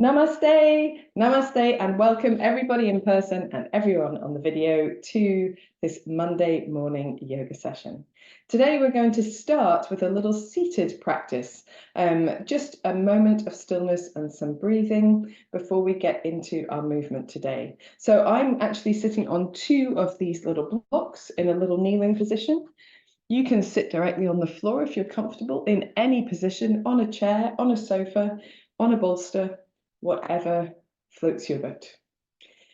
Namaste, namaste, and welcome everybody in person and everyone on the video to this Monday morning yoga session. Today we're going to start with a little seated practice, just a moment of stillness and some breathing before we get into our movement today. So I'm actually sitting on two of these little blocks in a little kneeling position. You can sit directly on the floor if you're comfortable in any position, on a chair, on a sofa, on a bolster, whatever floats your boat.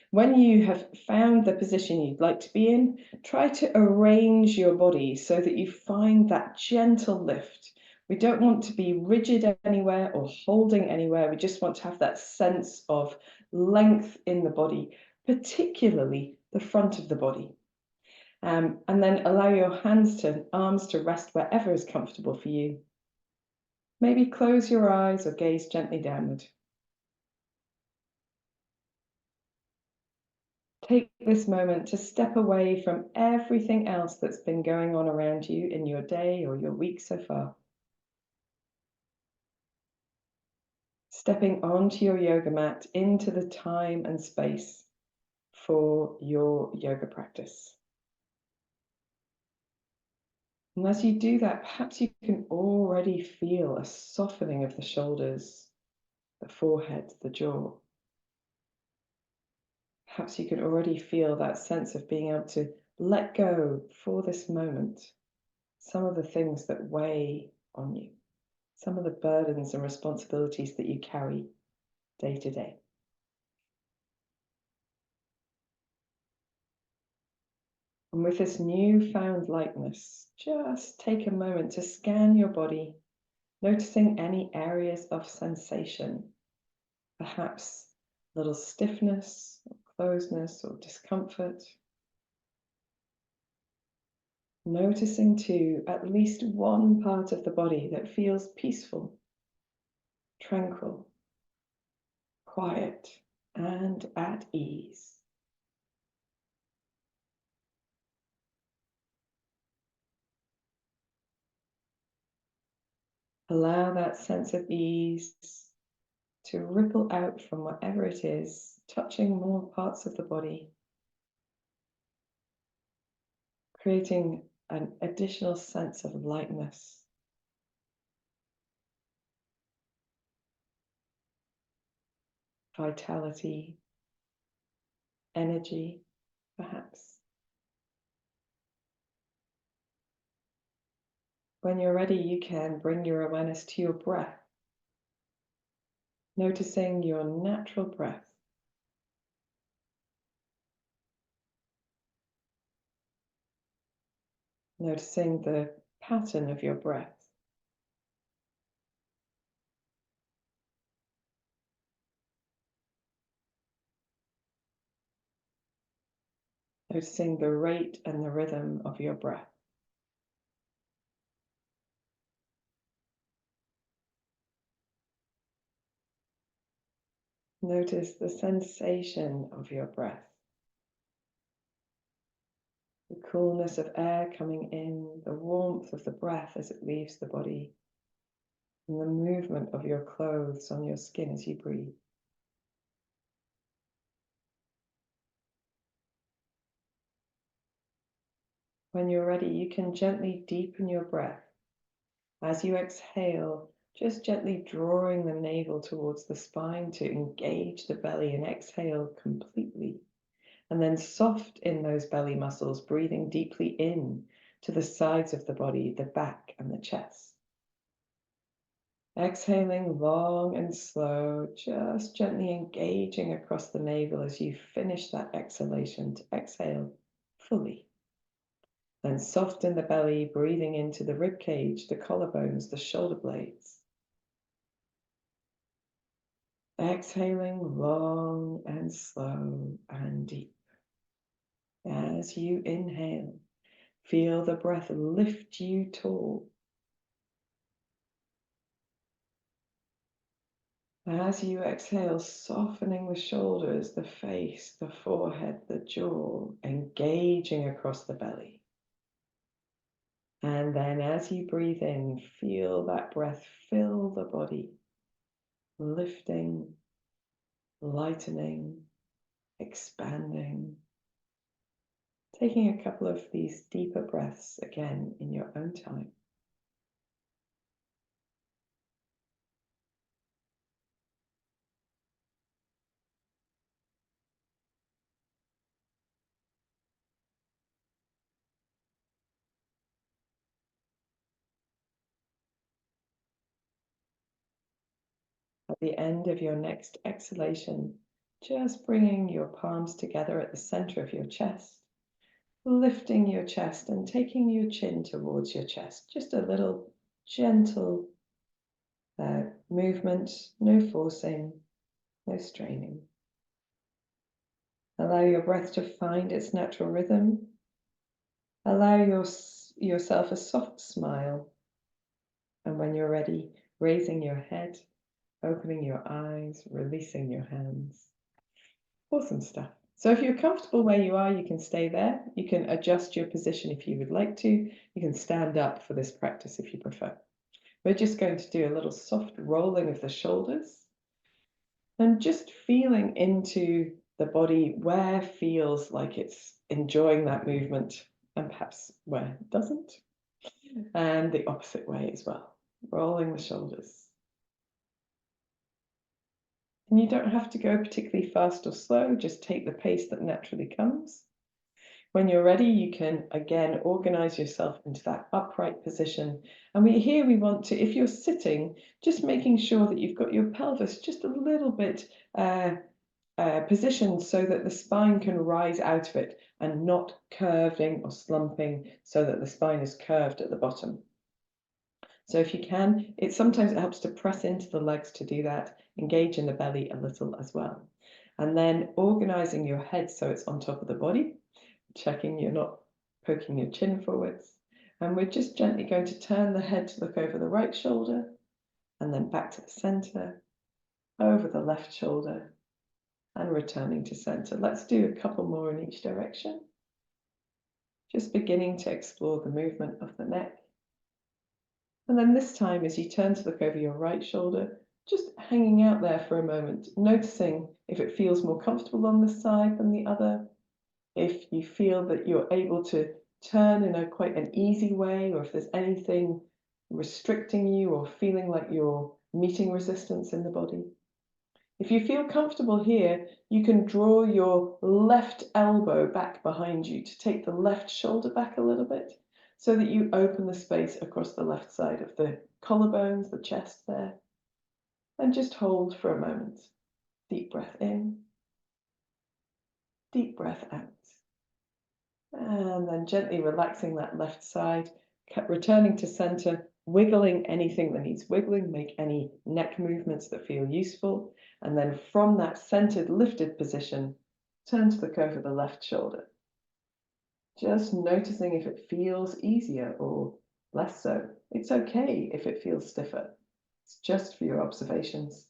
When you have found the position you'd like to be in, try to arrange your body so that you find that gentle lift. We don't want to be rigid anywhere or holding anywhere. We just want to have that sense of length in the body, particularly the front of the body. And then allow your hands and arms to rest wherever is comfortable for you. Maybe close your eyes or gaze gently downward. Take this moment to step away from everything else that's been going on around you in your day or your week so far. Stepping onto your yoga mat into the time and space for your yoga practice. And as you do that, perhaps you can already feel a softening of the shoulders, the forehead, the jaw. Perhaps you can already feel that sense of being able to let go for this moment some of the things that weigh on you, some of the burdens and responsibilities that you carry day to day. And with this newfound lightness, just take a moment to scan your body, noticing any areas of sensation, perhaps a little stiffness, or closeness, or discomfort. Noticing too at least one part of the body that feels peaceful, tranquil, quiet, and at ease. Allow that sense of ease to ripple out from whatever it is, touching more parts of the body, creating an additional sense of lightness. Vitality, energy, perhaps. When you're ready, you can bring your awareness to your breath, noticing your natural breath. Noticing the pattern of your breath. Noticing the rate and the rhythm of your breath. Notice the sensation of your breath. The coolness of air coming in, the warmth of the breath as it leaves the body, and the movement of your clothes on your skin as you breathe. When you're ready, you can gently deepen your breath. As you exhale, just gently drawing the navel towards the spine to engage the belly and exhale completely. And then soft in those belly muscles, breathing deeply in to the sides of the body, the back and the chest. Exhaling long and slow, just gently engaging across the navel as you finish that exhalation to exhale fully. Then soften the belly, breathing into the rib cage, the collarbones, the shoulder blades. Exhaling long and slow and deep. As you inhale, feel the breath lift you tall. As you exhale, softening the shoulders, the face, the forehead, the jaw, engaging across the belly. And then as you breathe in, feel that breath fill the body, lifting lightening, expanding. Taking a couple of these deeper breaths again in your own time. At the end of your next exhalation, just bringing your palms together at the center of your chest, lifting your chest and taking your chin towards your chest. Just a little gentle movement, no forcing, no straining. Allow your breath to find its natural rhythm. Allow yourself a soft smile. And when you're ready, raising your head, opening your eyes, releasing your hands. Awesome stuff. So if you're comfortable where you are, you can stay there. You can adjust your position if you would like to. You can stand up for this practice if you prefer. We're just going to do a little soft rolling of the shoulders and just feeling into the body where feels like it's enjoying that movement and perhaps where it doesn't. And the opposite way as well, rolling the shoulders. And you don't have to go particularly fast or slow, just take the pace that naturally comes. When you're ready, you can again organize yourself into that upright position. And here we want to, if you're sitting, just making sure that you've got your pelvis just a little bit positioned so that the spine can rise out of it and not curving or slumping so that the spine is curved at the bottom. So if you can, sometimes it helps to press into the legs to do that, engage in the belly a little as well. And then organizing your head so it's on top of the body, checking you're not poking your chin forwards. And we're just gently going to turn the head to look over the right shoulder and then back to the center, over the left shoulder and returning to center. Let's do a couple more in each direction. Just beginning to explore the movement of the neck. And then this time, as you turn to look over your right shoulder, just hanging out there for a moment, noticing if it feels more comfortable on this side than the other, if you feel that you're able to turn in quite an easy way, or if there's anything restricting you or feeling like you're meeting resistance in the body. If you feel comfortable here, you can draw your left elbow back behind you to take the left shoulder back a little bit so that you open the space across the left side of the collarbones, the chest there. And just hold for a moment. Deep breath in, deep breath out. And then gently relaxing that left side, returning to center, wiggling anything that needs wiggling, make any neck movements that feel useful. And then from that centered, lifted position, turn to look over the left shoulder. Just noticing if it feels easier or less so. It's okay if it feels stiffer. It's just for your observations.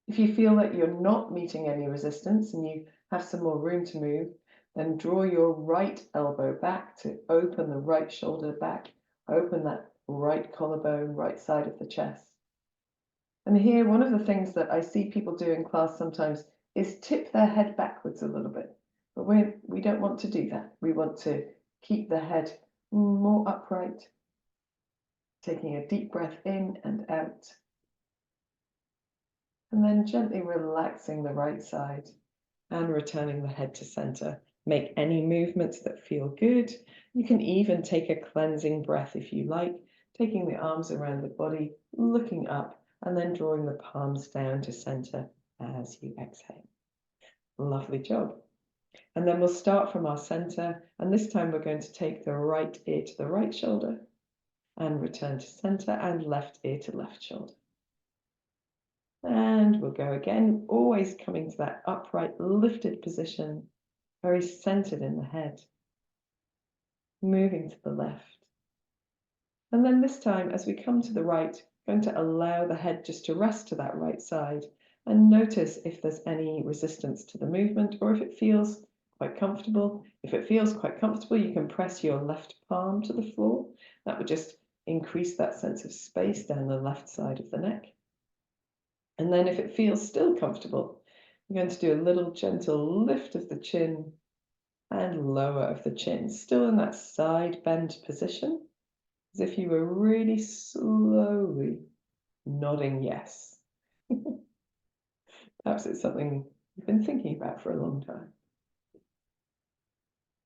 If you feel that you're not meeting any resistance and you have some more room to move, then draw your right elbow back to open the right shoulder back, open that right collarbone, right side of the chest. And here, one of the things that I see people do in class sometimes is tip their head backwards a little bit. But we don't want to do that. We want to keep the head more upright, taking a deep breath in and out. And then gently relaxing the right side and returning the head to center. Make any movements that feel good. You can even take a cleansing breath if you like, taking the arms around the body, looking up, and then drawing the palms down to center as you exhale. Lovely job. And then we'll start from our center, and this time we're going to take the right ear to the right shoulder and return to center, and left ear to left shoulder. And we'll go again, always coming to that upright, lifted position, very centered in the head. Moving to the left. And then this time, as we come to the right, going to allow the head just to rest to that right side and notice if there's any resistance to the movement or if it feels quite comfortable. If it feels quite comfortable, you can press your left palm to the floor. That would just increase that sense of space down the left side of the neck. And then if it feels still comfortable, we're going to do a little gentle lift of the chin and lower of the chin, still in that side bend position, as if you were really slowly nodding yes. Perhaps it's something you've been thinking about for a long time.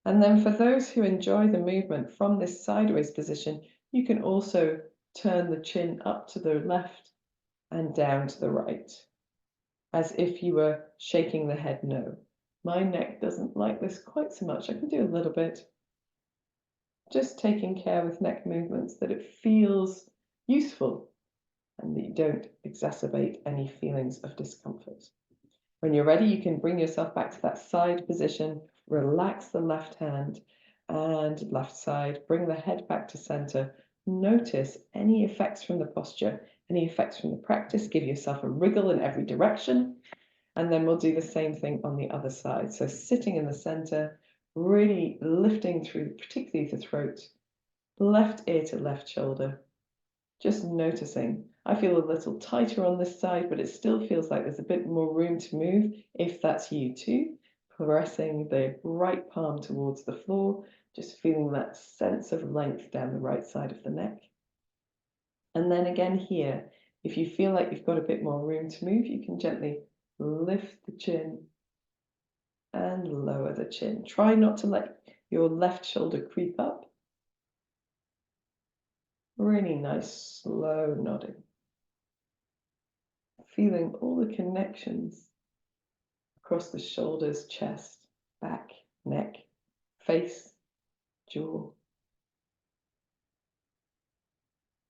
And then for those who enjoy the movement from this sideways position, you can also turn the chin up to the left and down to the right, as if you were shaking the head no. My neck doesn't like this quite so much. I can do a little bit. Just taking care with neck movements that it feels useful and that you don't exacerbate any feelings of discomfort. When you're ready, you can bring yourself back to that side position, relax the left hand and left side, bring the head back to center. Notice any effects from the posture, any effects from the practice. Give yourself a wriggle in every direction, and then we'll do the same thing on the other side. So sitting in the center, really lifting through, particularly the throat, left ear to left shoulder. Just noticing. I feel a little tighter on this side, but it still feels like there's a bit more room to move if that's you too. Pressing the right palm towards the floor, just feeling that sense of length down the right side of the neck. And then again here, if you feel like you've got a bit more room to move, you can gently lift the chin and lower the chin. Try not to let your left shoulder creep up. Really nice, slow nodding. Feeling all the connections across the shoulders, chest, back, neck, face, jaw.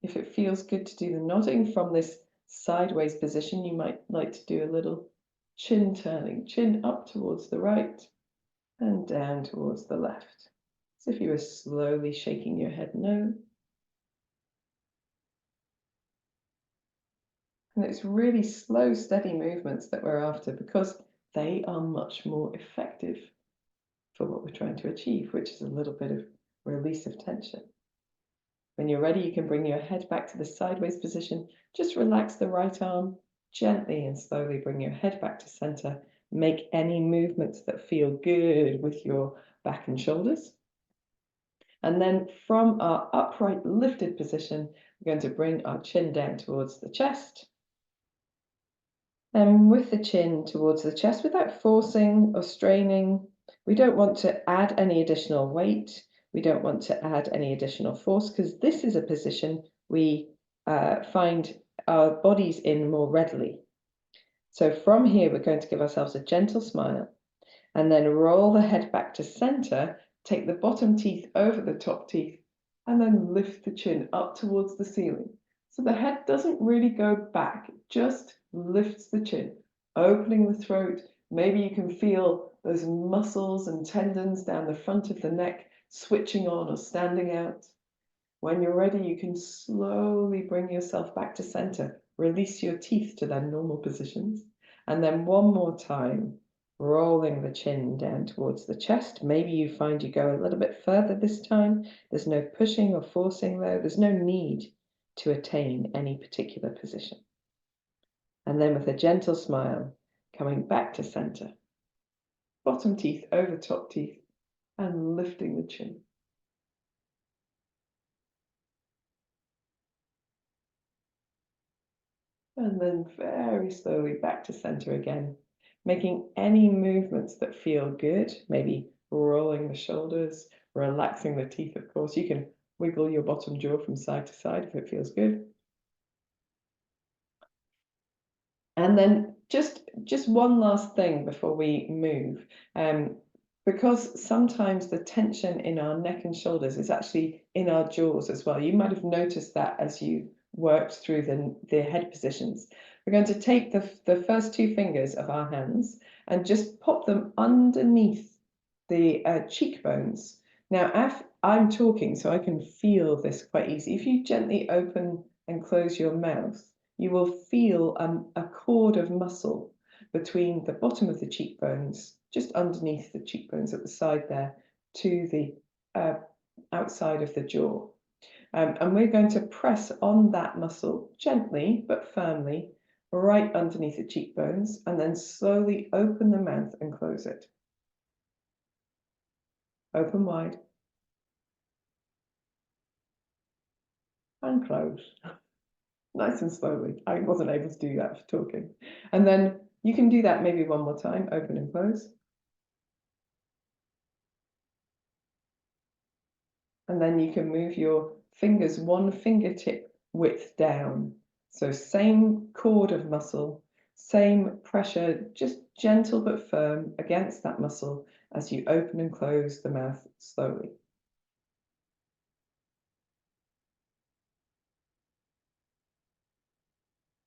If it feels good to do the nodding from this sideways position, you might like to do a little chin turning, chin up towards the right and down towards the left. As if you were slowly shaking your head no. And it's really slow, steady movements that we're after because they are much more effective for what we're trying to achieve, which is a little bit of release of tension. When you're ready, you can bring your head back to the sideways position. Just relax the right arm, gently and slowly bring your head back to center. Make any movements that feel good with your back and shoulders. And then from our upright lifted position, we're going to bring our chin down towards the chest. And with the chin towards the chest, without forcing or straining, we don't want to add any additional weight. We don't want to add any additional force because this is a position we find our bodies in more readily. So from here, we're going to give ourselves a gentle smile and then roll the head back to center, take the bottom teeth over the top teeth, and then lift the chin up towards the ceiling. So the head doesn't really go back, just lifts the chin, opening the throat. Maybe you can feel those muscles and tendons down the front of the neck switching on or standing out. When you're ready, you can slowly bring yourself back to center. Release your teeth to their normal positions. And then one more time, rolling the chin down towards the chest. Maybe you find you go a little bit further this time. There's no pushing or forcing though. There's no need to attain any particular position. And then with a gentle smile, coming back to center. Bottom teeth over top teeth and lifting the chin. And then very slowly back to center again, making any movements that feel good, maybe rolling the shoulders, relaxing the teeth, of course. You can wiggle your bottom jaw from side to side if it feels good. And then just one last thing before we move, because sometimes the tension in our neck and shoulders is actually in our jaws as well. You might have noticed that as you worked through the head positions. We're going to take the first two fingers of our hands and just pop them underneath the cheekbones. Now, I'm talking, so I can feel this quite easy. If you gently open and close your mouth, you will feel a cord of muscle between the bottom of the cheekbones, just underneath the cheekbones at the side there, to the outside of the jaw. And we're going to press on that muscle gently but firmly, right underneath the cheekbones, and then slowly open the mouth and close it. Open wide and close. Nice and slowly. I wasn't able to do that for talking. And then you can do that maybe one more time, open and close. And then you can move your fingers one fingertip width down. So same cord of muscle, same pressure, just gentle but firm against that muscle as you open and close the mouth slowly.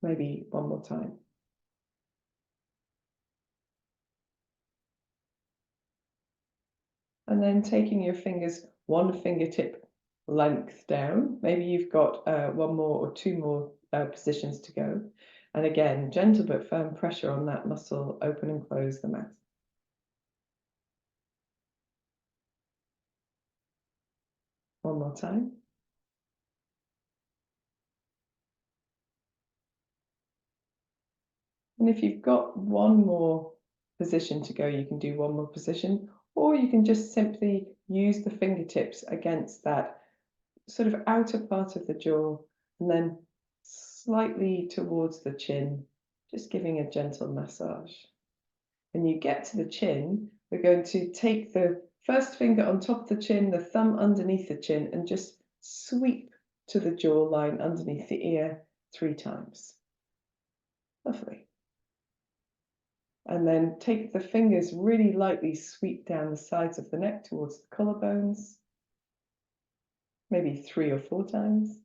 Maybe one more time. And then taking your fingers one fingertip length down. Maybe you've got one more or two more positions to go. And again, gentle but firm pressure on that muscle, open and close the mouth. One more time. And if you've got one more position to go, you can do one more position, or you can just simply use the fingertips against that sort of outer part of the jaw and then slightly towards the chin, just giving a gentle massage. When you get to the chin, we're going to take the first finger on top of the chin, the thumb underneath the chin, and just sweep to the jawline underneath the ear 3 times. Lovely. And then take the fingers really lightly, sweep down the sides of the neck towards the collarbones, maybe 3 or 4 times.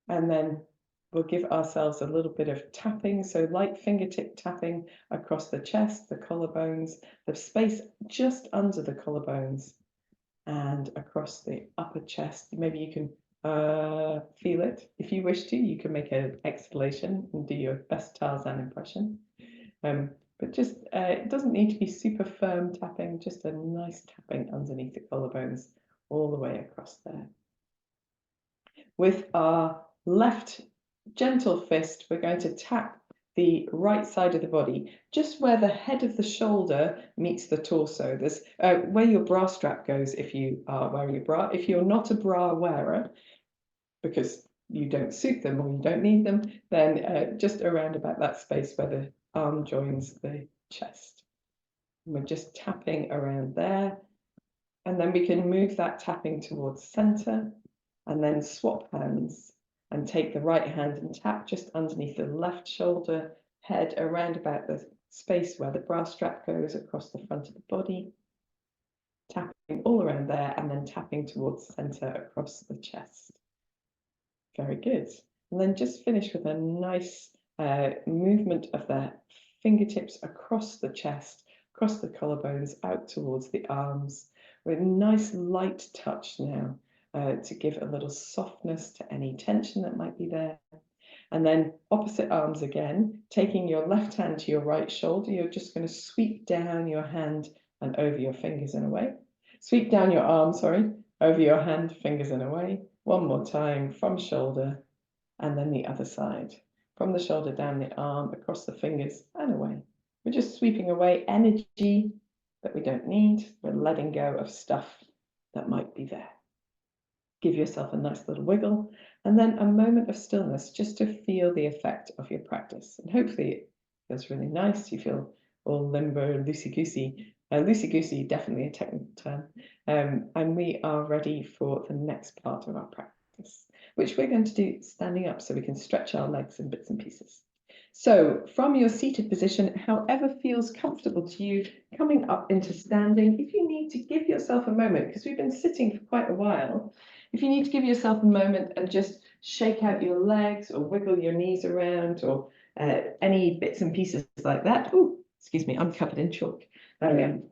And then we'll give ourselves a little bit of tapping, so light fingertip tapping across the chest, the collarbones, the space just under the collarbones, and across the upper chest. Maybe you can feel it. If you wish to, you can make an exhalation and do your best Tarzan impression. But just, it doesn't need to be super firm tapping, just a nice tapping underneath the collarbones all the way across there. With our left gentle fist, we're going to tap the right side of the body, just where the head of the shoulder meets the torso. There's where your bra strap goes if you are wearing a bra. If you're not a bra wearer, because you don't suit them or you don't need them, then just around about that space where the arm joins the chest. And we're just tapping around there. And then we can move that tapping towards center and then swap hands and take the right hand and tap just underneath the left shoulder, head around about the space where the bra strap goes across the front of the body, tapping all around there and then tapping towards center across the chest. Very good. And then just finish with a nice movement of the fingertips across the chest, across the collarbones, out towards the arms, with a nice light touch now to give a little softness to any tension that might be there. And then opposite arms again, taking your left hand to your right shoulder, you're just going to sweep down your hand and over your fingers and away. Sweep down your arm, sorry, over your hand, fingers and away. One more time from shoulder and then the other side. From the shoulder down the arm, across the fingers and away. We're just sweeping away energy that we don't need. We're letting go of stuff that might be there. Give yourself a nice little wiggle and then a moment of stillness just to feel the effect of your practice. And hopefully it feels really nice. You feel all limber, loosey-goosey. Loosey-goosey, definitely a technical term. And we are ready for the next part of our practice, which we're going to do standing up so we can stretch our legs in bits and pieces. So from your seated position, however feels comfortable to you, coming up into standing, if you need to give yourself a moment, because we've been sitting for quite a while, if you need to give yourself a moment and just shake out your legs or wiggle your knees around or any bits and pieces like that. Oh, excuse me, I'm covered in chalk. There we go.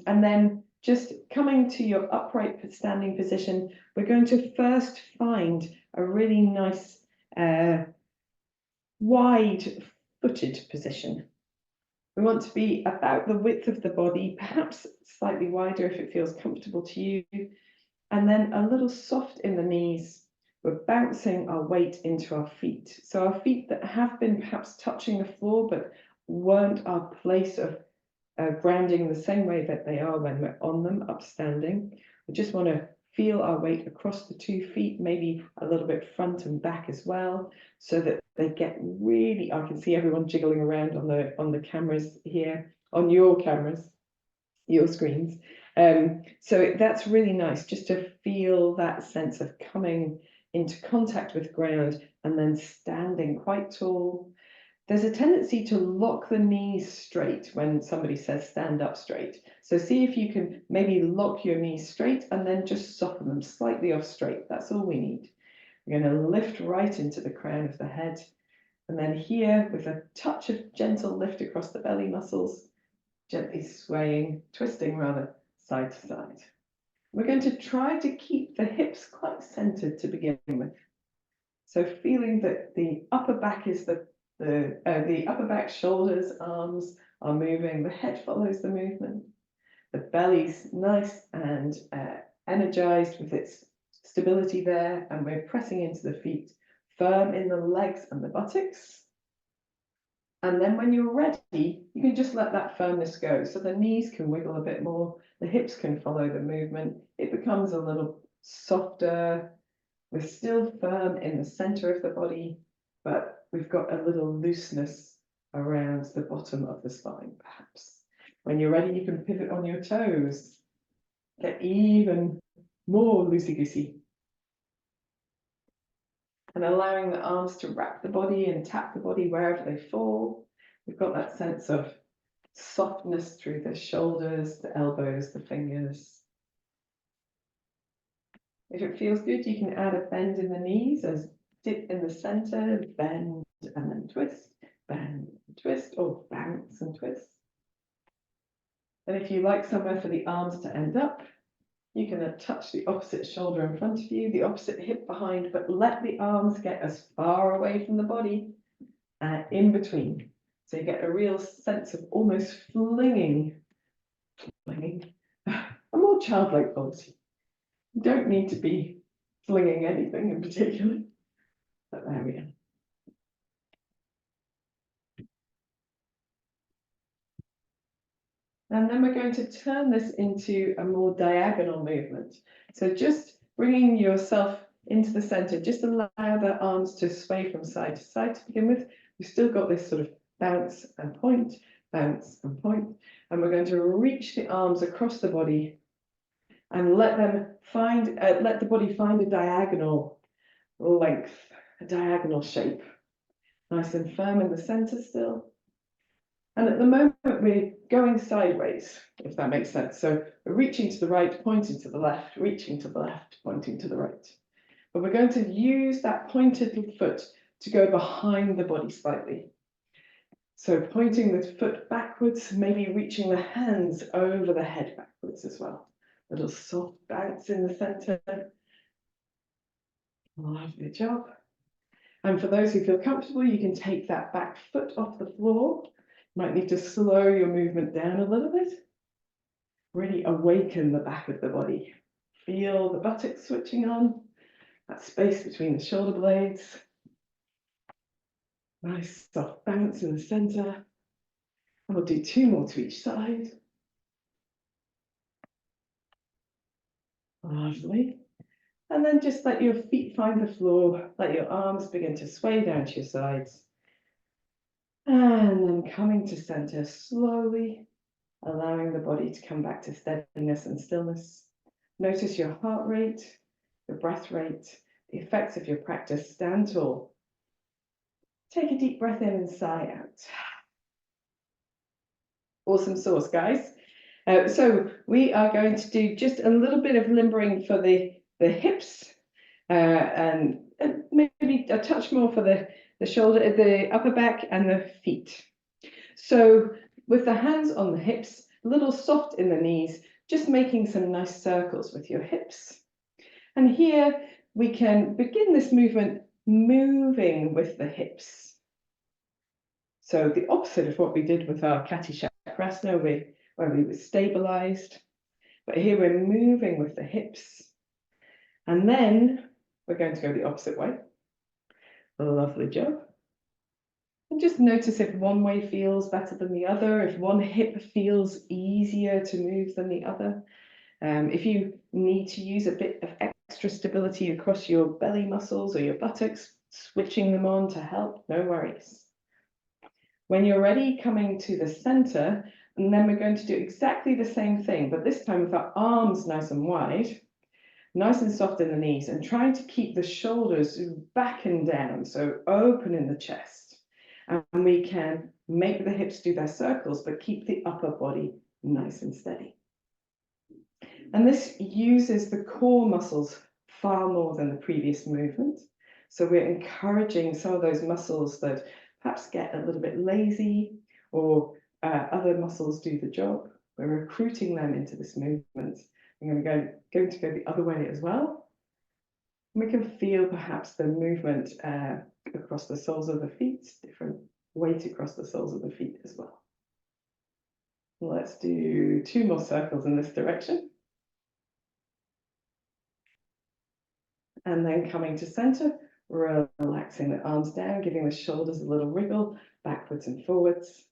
And then just coming to your upright standing position, we're going to first find a really nice wide-footed position. We want to be about the width of the body, perhaps slightly wider if it feels comfortable to you, and then a little soft in the knees we're bouncing our weight into our feet. So our feet that have been perhaps touching the floor, but weren't our place of grounding the same way that they are when we're on them, upstanding. We just want to feel our weight across the 2 feet, maybe a little bit front and back as well, so that they get really, I can see everyone jiggling around on the cameras here, on your cameras, your screens. So that's really nice, just to feel that sense of coming into contact with ground and then standing quite tall. There's a tendency to lock the knees straight when somebody says stand up straight. So see if you can maybe lock your knees straight and then just soften them slightly off straight. That's all we need. We're going to lift right into the crown of the head. And then here, with a touch of gentle lift across the belly muscles, gently swaying, twisting rather, side to side. We're going to try to keep the hips quite centered to begin with. So feeling that the upper back is the upper back, shoulders, arms are moving, the head follows the movement. The belly's nice and energized with its stability there, and we're pressing into the feet, firm in the legs and the buttocks. And then when you're ready, you can just let that firmness go. So the knees can wiggle a bit more, the hips can follow the movement. It becomes a little softer. We're still firm in the center of the body, but we've got a little looseness around the bottom of the spine, perhaps. When you're ready, you can pivot on your toes, get even more loosey-goosey. And allowing the arms to wrap the body and tap the body wherever they fall. We've got that sense of softness through the shoulders, the elbows, the fingers. If it feels good, you can add a bend in the knees as dip in the center, bend and then twist, bend and twist, or bounce and twist. And if you like somewhere for the arms to end up, you can touch the opposite shoulder in front of you, the opposite hip behind, but let the arms get as far away from the body and in between. So you get a real sense of almost flinging, a more childlike quality. You don't need to be flinging anything in particular, but there we are. And then we're going to turn this into a more diagonal movement. So just bringing yourself into the center, just allow the arms to sway from side to side to begin with. We've still got this sort of bounce and point, bounce and point. And we're going to reach the arms across the body and let the body find a diagonal length, a diagonal shape. Nice and firm in the center still. And at the moment, we're going sideways, if that makes sense. So we're reaching to the right, pointing to the left, reaching to the left, pointing to the right. But we're going to use that pointed foot to go behind the body slightly. So pointing the foot backwards, maybe reaching the hands over the head backwards as well. A little soft bounce in the center. Lovely job. And for those who feel comfortable, you can take that back foot off the floor. Might need to slow your movement down a little bit. Really awaken the back of the body. Feel the buttocks switching on, that space between the shoulder blades. Nice soft bounce in the center. And we'll do 2 more to each side. Lovely. And then just let your feet find the floor. Let your arms begin to sway down to your sides. And then coming to center slowly, allowing the body to come back to steadiness and stillness. Notice your heart rate, your breath rate, the effects of your practice. Stand tall. Take a deep breath in and sigh out. Awesome sauce, guys. So we are going to do just a little bit of limbering for the hips and maybe a touch more for the shoulder, the upper back and the feet. So with the hands on the hips, a little soft in the knees, just making some nice circles with your hips. And here we can begin this movement moving with the hips. So the opposite of what we did with our Kati Chakrasana, where we were stabilized. But here we're moving with the hips. And then We're going to go the opposite way. Lovely job. And just notice if one way feels better than the other, if one hip feels easier to move than the other. If you need to use a bit of extra stability across your belly muscles or your buttocks, switching them on to help, no worries. When you're ready, coming to the center, and then we're going to do exactly the same thing, but this time with our arms nice and wide, nice and soft in the knees, and trying to keep the shoulders back and down, so open in the chest. And we can make the hips do their circles, but keep the upper body nice and steady. And this uses the core muscles far more than the previous movement. So we're encouraging some of those muscles that perhaps get a little bit lazy, or other muscles do the job. We're recruiting them into this movement. I'm going to go the other way as well. We can feel perhaps the movement across the soles of the feet, different weight across the soles of the feet as well. Let's do 2 more circles in this direction. And then coming to center, relaxing the arms down, giving the shoulders a little wriggle, backwards and forwards.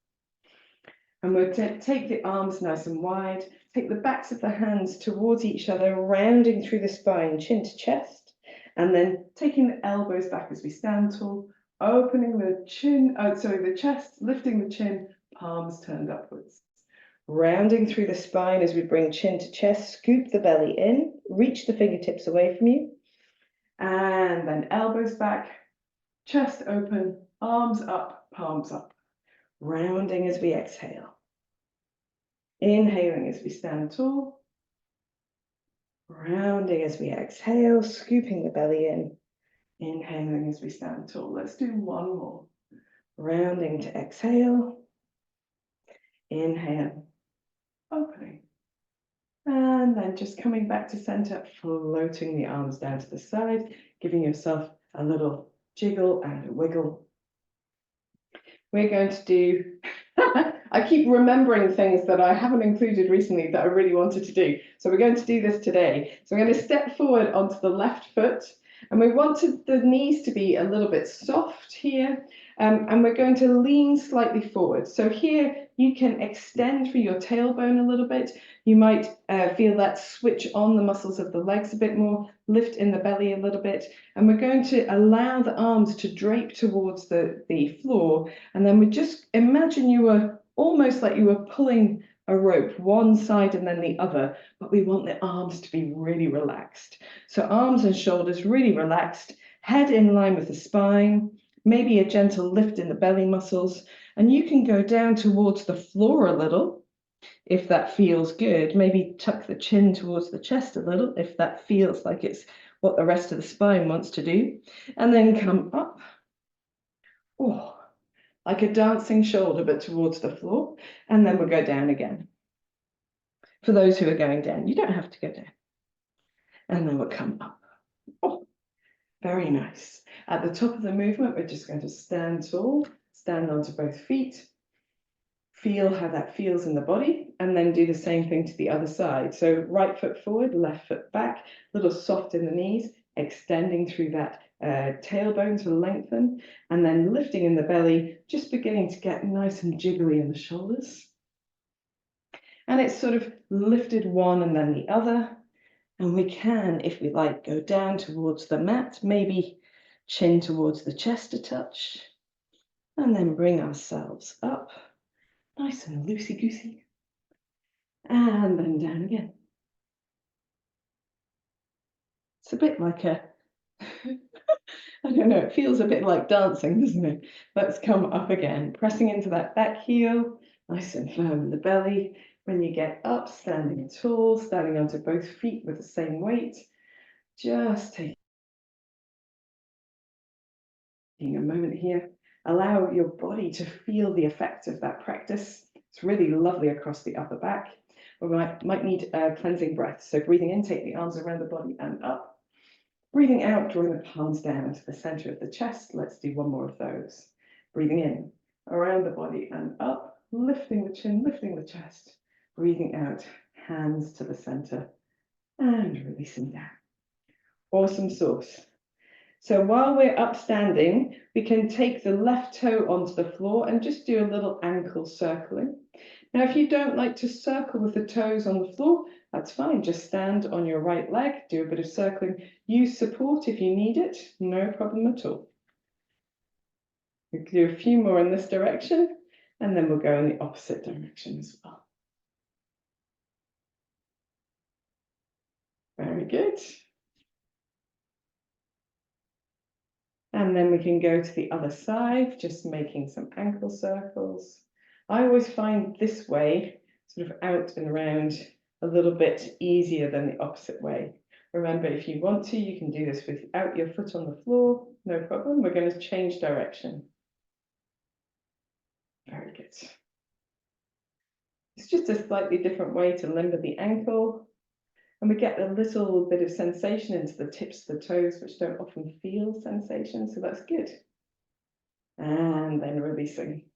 And we'll take the arms nice and wide, take the backs of the hands towards each other, rounding through the spine, chin to chest, and then taking the elbows back as we stand tall, opening the chin, the chest, lifting the chin, palms turned upwards. Rounding through the spine as we bring chin to chest, scoop the belly in, reach the fingertips away from you, and then elbows back, chest open, arms up, palms up. Rounding as we exhale. Inhaling as we stand tall. Rounding as we exhale, scooping the belly in. Inhaling as we stand tall. Let's do 1 more. Rounding to exhale. Inhale, opening. And then just coming back to center, floating the arms down to the side, giving yourself a little jiggle and a wiggle. We're going to do, I keep remembering things that I haven't included recently that I really wanted to do. So we're going to do this today. So we're going to step forward onto the left foot, and we want the knees to be a little bit soft here. And we're going to lean slightly forward. So here you can extend through your tailbone a little bit. You might feel that switch on the muscles of the legs a bit more, lift in the belly a little bit. And we're going to allow the arms to drape towards the floor. And then we just imagine you were almost like you were pulling a rope, one side and then the other, but we want the arms to be really relaxed. So arms and shoulders really relaxed, head in line with the spine, maybe a gentle lift in the belly muscles, and you can go down towards the floor a little if that feels good. Maybe tuck the chin towards the chest a little if that feels like it's what the rest of the spine wants to do, and then come up. Oh, like a dancing shoulder, but towards the floor, and then we'll go down again. For those who are going down, you don't have to go down. And then we'll come up. Oh, very nice. At the top of the movement, we're just going to stand tall, stand onto both feet, feel how that feels in the body, and then do the same thing to the other side. So right foot forward, left foot back, a little soft in the knees, extending through that tailbone to lengthen, and then lifting in the belly, just beginning to get nice and jiggly in the shoulders. And it's sort of lifted one and then the other. And we can, if we like, go down towards the mat, maybe chin towards the chest a touch, and then bring ourselves up, nice and loosey-goosey, and then down again. It's a bit like a, I don't know, it feels a bit like dancing, doesn't it? Let's come up again, pressing into that back heel, nice and firm in the belly. When you get up, standing tall, standing onto both feet with the same weight, just taking a moment here. Allow your body to feel the effect of that practice. It's really lovely across the upper back. We might need a cleansing breath. So breathing in, take the arms around the body and up. Breathing out, drawing the palms down to the center of the chest. Let's do 1 more of those. Breathing in, around the body and up, lifting the chin, lifting the chest. Breathing out, hands to the center and releasing down. Awesome sauce. So while we're upstanding, we can take the left toe onto the floor and just do a little ankle circling. Now, if you don't like to circle with the toes on the floor, that's fine. Just stand on your right leg, do a bit of circling. Use support if you need it, no problem at all. We can do a few more in this direction, and then we'll go in the opposite direction as well. Very good. And then we can go to the other side, just making some ankle circles. I always find this way, sort of out and around, a little bit easier than the opposite way. Remember, if you want to, you can do this without your foot on the floor, no problem. We're going to change direction. Very good. It's just a slightly different way to limber the ankle. And we get a little bit of sensation into the tips of the toes, which don't often feel sensation, so that's good. And then releasing.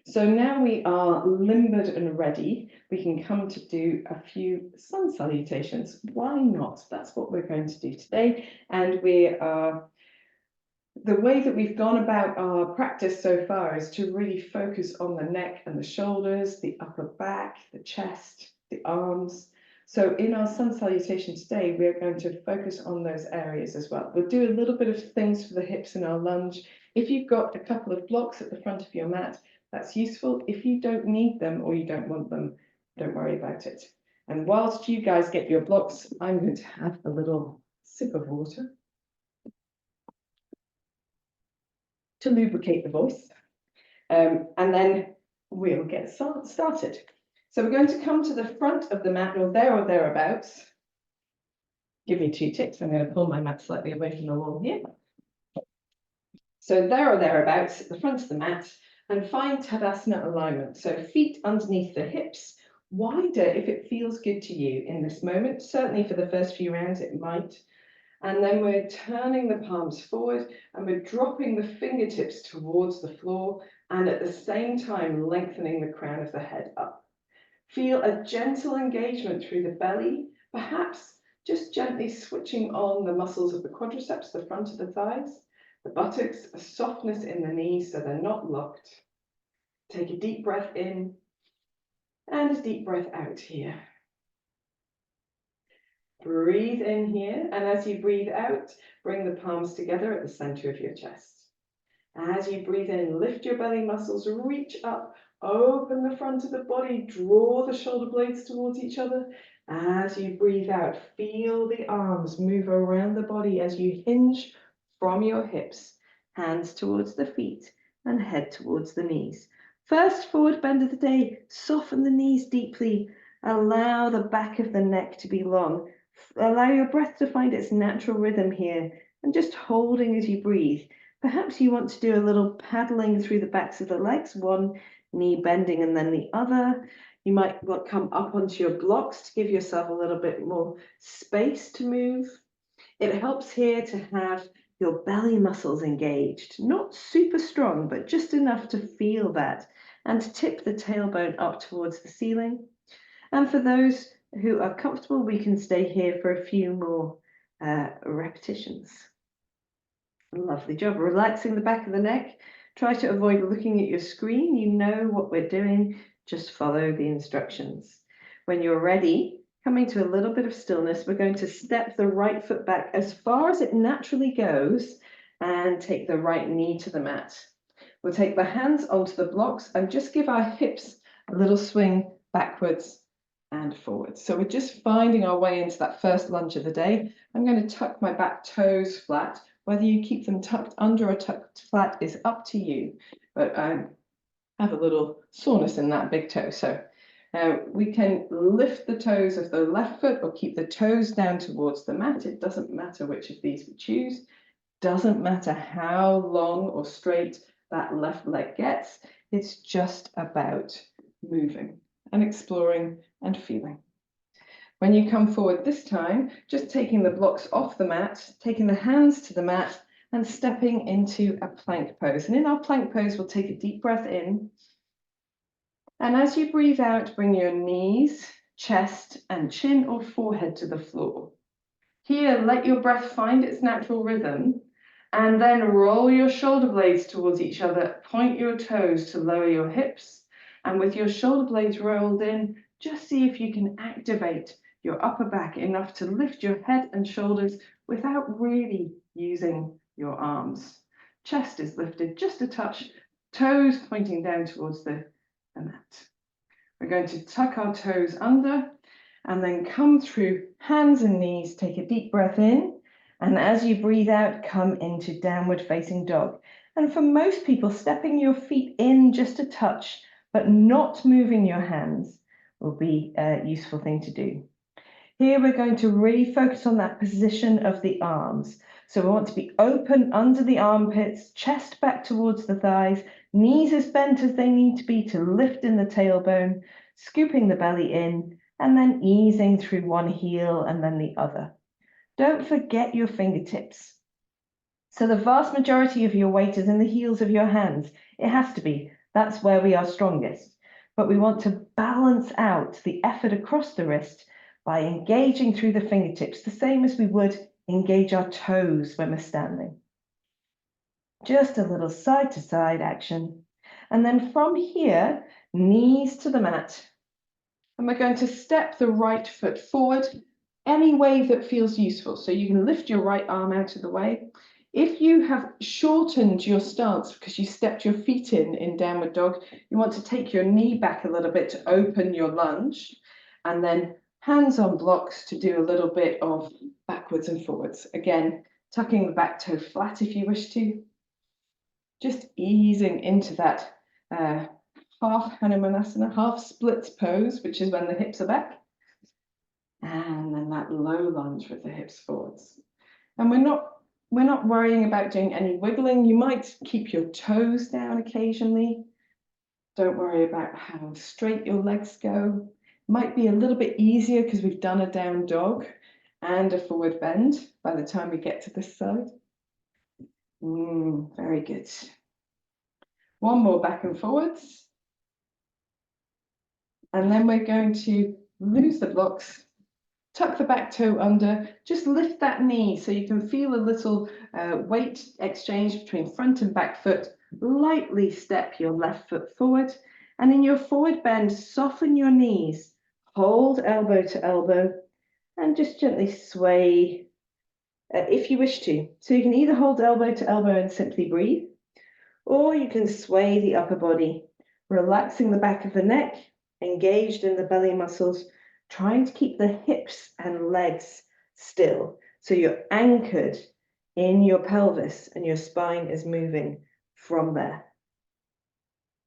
So now we are limbered and ready. We can come to do a few sun salutations. Why not? That's what we're going to do today. And the way that we've gone about our practice so far is to really focus on the neck and the shoulders, the upper back, the chest, the arms. So in our sun salutation today, we're going to focus on those areas as well. We'll do a little bit of things for the hips in our lunge. If you've got a couple of blocks at the front of your mat, that's useful. If you don't need them or you don't want them, don't worry about it. And whilst you guys get your blocks, I'm going to have a little sip of water to lubricate the voice. And then we'll get started. So we're going to come to the front of the mat, or thereabouts. Give me 2 ticks. I'm going to pull my mat slightly away from the wall here. So there or thereabouts at the front of the mat, and find Tadasana alignment. So feet underneath the hips, wider if it feels good to you in this moment. Certainly for the first few rounds it might. And then we're turning the palms forward and we're dropping the fingertips towards the floor and at the same time lengthening the crown of the head up. Feel a gentle engagement through the belly, perhaps just gently switching on the muscles of the quadriceps, the front of the thighs, the buttocks, a softness in the knees so they're not locked. Take a deep breath in and a deep breath out here. Breathe in here, and as you breathe out, bring the palms together at the center of your chest. As you breathe in, lift your belly muscles, reach up, open the front of the body, draw the shoulder blades towards each other. As you breathe out, feel the arms move around the body as you hinge from your hips, hands towards the feet and head towards the knees. First forward bend of the day, soften the knees deeply, allow the back of the neck to be long. Allow your breath to find its natural rhythm here and just holding as you breathe. Perhaps you want to do a little paddling through the backs of the legs, one knee bending and then the other. You might come up onto your blocks to give yourself a little bit more space to move. It helps here to have your belly muscles engaged, not super strong, but just enough to feel that and to tip the tailbone up towards the ceiling. And for those who are comfortable, we can stay here for a few more repetitions. Lovely job. Relaxing the back of the neck. Try to avoid looking at your screen. You know what we're doing. Just follow the instructions. When you're ready, coming to a little bit of stillness, we're going to step the right foot back as far as it naturally goes and take the right knee to the mat. We'll take the hands onto the blocks and just give our hips a little swing backwards and forwards. So we're just finding our way into that first lunge of the day. I'm going to tuck my back toes flat. Whether you keep them tucked under or tucked flat is up to you, but I have a little soreness in that big toe. So we can lift the toes of the left foot or keep the toes down towards the mat. It doesn't matter which of these we choose. Doesn't matter how long or straight that left leg gets. It's just about moving and exploring and feeling. When you come forward this time, just taking the blocks off the mat, taking the hands to the mat and stepping into a plank pose. And in our plank pose, we'll take a deep breath in. And as you breathe out, bring your knees, chest and chin or forehead to the floor. Here, let your breath find its natural rhythm, and then roll your shoulder blades towards each other. Point your toes to lower your hips, and with your shoulder blades rolled in, just see if you can activate your upper back enough to lift your head and shoulders without really using your arms. Chest is lifted just a touch, toes pointing down towards the mat. We're going to tuck our toes under and then come through hands and knees. Take a deep breath in, and as you breathe out, come into downward facing dog. And for most people, stepping your feet in just a touch, but not moving your hands, will be a useful thing to do. Here we're going to really focus on that position of the arms. So we want to be open under the armpits, chest back towards the thighs, knees as bent as they need to be to lift in the tailbone, scooping the belly in, and then easing through one heel and then the other. Don't forget your fingertips. So the vast majority of your weight is in the heels of your hands. It has to be. That's where we are strongest. But we want to balance out the effort across the wrist by engaging through the fingertips, the same as we would engage our toes when we're standing. Just a little side to side action. And then from here, knees to the mat. And we're going to step the right foot forward any way that feels useful. So you can lift your right arm out of the way. If you have shortened your stance because you stepped your feet in downward dog, you want to take your knee back a little bit to open your lunge, and then hands on blocks to do a little bit of backwards and forwards. Again, tucking the back toe flat if you wish to. Just easing into that half Hanumanasana, half splits pose, which is when the hips are back. And then that low lunge with the hips forwards. And we're not worrying about doing any wiggling. You might keep your toes down occasionally. Don't worry about how straight your legs go. Might be a little bit easier because we've done a down dog and a forward bend by the time we get to this side. Very good. One more back and forwards. And then we're going to lose the blocks, tuck the back toe under, just lift that knee so you can feel a little weight exchange between front and back foot. Lightly step your left foot forward, and in your forward bend, soften your knees, hold elbow to elbow, and just gently sway if you wish to. So you can either hold elbow to elbow and simply breathe, or you can sway the upper body, relaxing the back of the neck, engaged in the belly muscles, trying to keep the hips and legs still. So you're anchored in your pelvis and your spine is moving from there.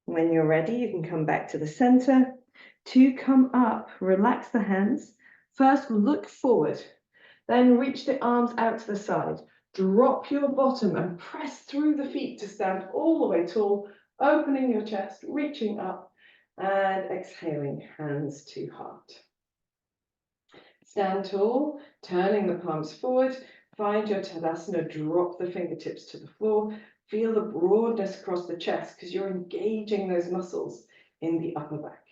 When you're ready, you can come back to the center. To come up, relax the hands. First, look forward. Then reach the arms out to the side. Drop your bottom and press through the feet to stand all the way tall, opening your chest, reaching up, and exhaling, hands to heart. Stand tall, turning the palms forward. Find your Tadasana, drop the fingertips to the floor. Feel the broadness across the chest because you're engaging those muscles in the upper back.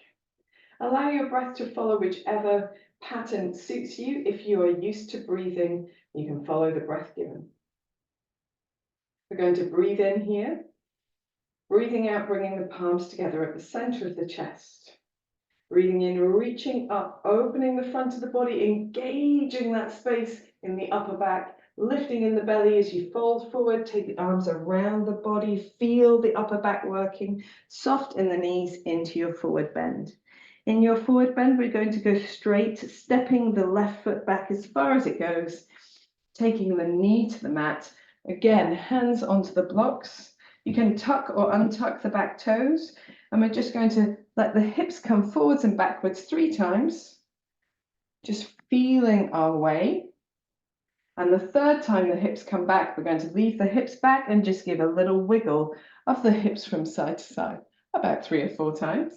Allow your breath to follow whichever pattern suits you. If you are used to breathing, you can follow the breath given. We're going to breathe in here. Breathing out, bringing the palms together at the center of the chest. Breathing in, reaching up, opening the front of the body, engaging that space in the upper back, lifting in the belly as you fold forward, take the arms around the body, feel the upper back working, soft in the knees into your forward bend. In your forward bend, we're going to go straight, stepping the left foot back as far as it goes, taking the knee to the mat. Again, hands onto the blocks. You can tuck or untuck the back toes, and we're just going to let the hips come forwards and backwards 3 times, just feeling our way. And the third time the hips come back, we're going to leave the hips back and just give a little wiggle of the hips from side to side, about 3 or 4 times.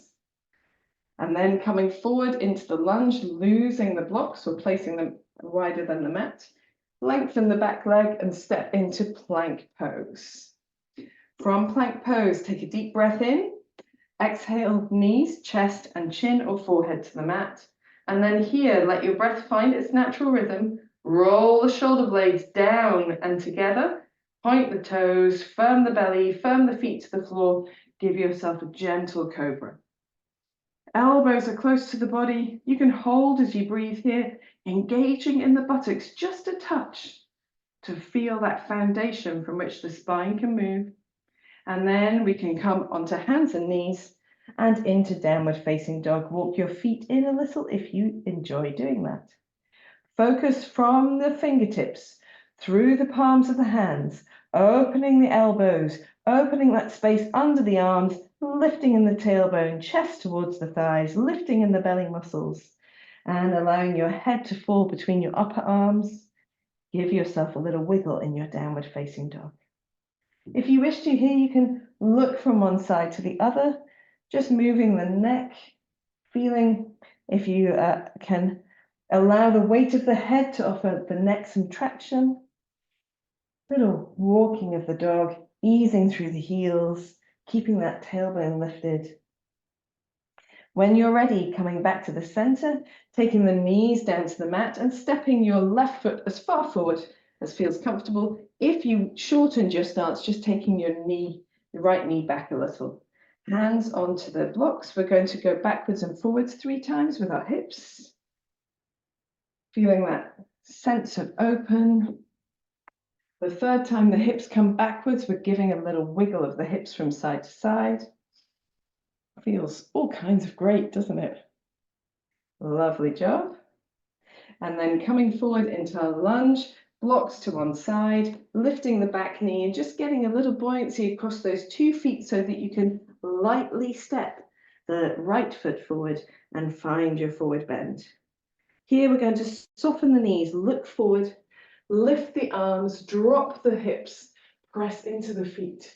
And then coming forward into the lunge, losing the blocks or placing them wider than the mat. Lengthen the back leg and step into plank pose. From plank pose, take a deep breath in. Exhale, knees, chest, and chin or forehead to the mat. And then here, let your breath find its natural rhythm. Roll the shoulder blades down and together. Point the toes, firm the belly, firm the feet to the floor. Give yourself a gentle cobra. Elbows are close to the body. You can hold as you breathe here, engaging in the buttocks just a touch to feel that foundation from which the spine can move. And then we can come onto hands and knees and into downward facing dog. Walk your feet in a little if you enjoy doing that. Focus from the fingertips through the palms of the hands, opening the elbows, opening that space under the arms, lifting in the tailbone, chest towards the thighs, lifting in the belly muscles, and allowing your head to fall between your upper arms. Give yourself a little wiggle in your downward facing dog. If you wish to here, you can look from one side to the other, just moving the neck, feeling if you can allow the weight of the head to offer the neck some traction. Little walking of the dog, easing through the heels, keeping that tailbone lifted. When you're ready, coming back to the center, taking the knees down to the mat and stepping your left foot as far forward as feels comfortable. If you shortened your stance, just taking your right knee back a little. Hands onto the blocks. We're going to go backwards and forwards 3 times with our hips. Feeling that sense of open. The 3rd time the hips come backwards, we're giving a little wiggle of the hips from side to side. Feels all kinds of great, doesn't it? Lovely job. And then coming forward into a lunge, blocks to one side, lifting the back knee and just getting a little buoyancy across those 2 feet so that you can lightly step the right foot forward and find your forward bend. Here we're going to soften the knees, look forward, lift the arms, drop the hips, press into the feet.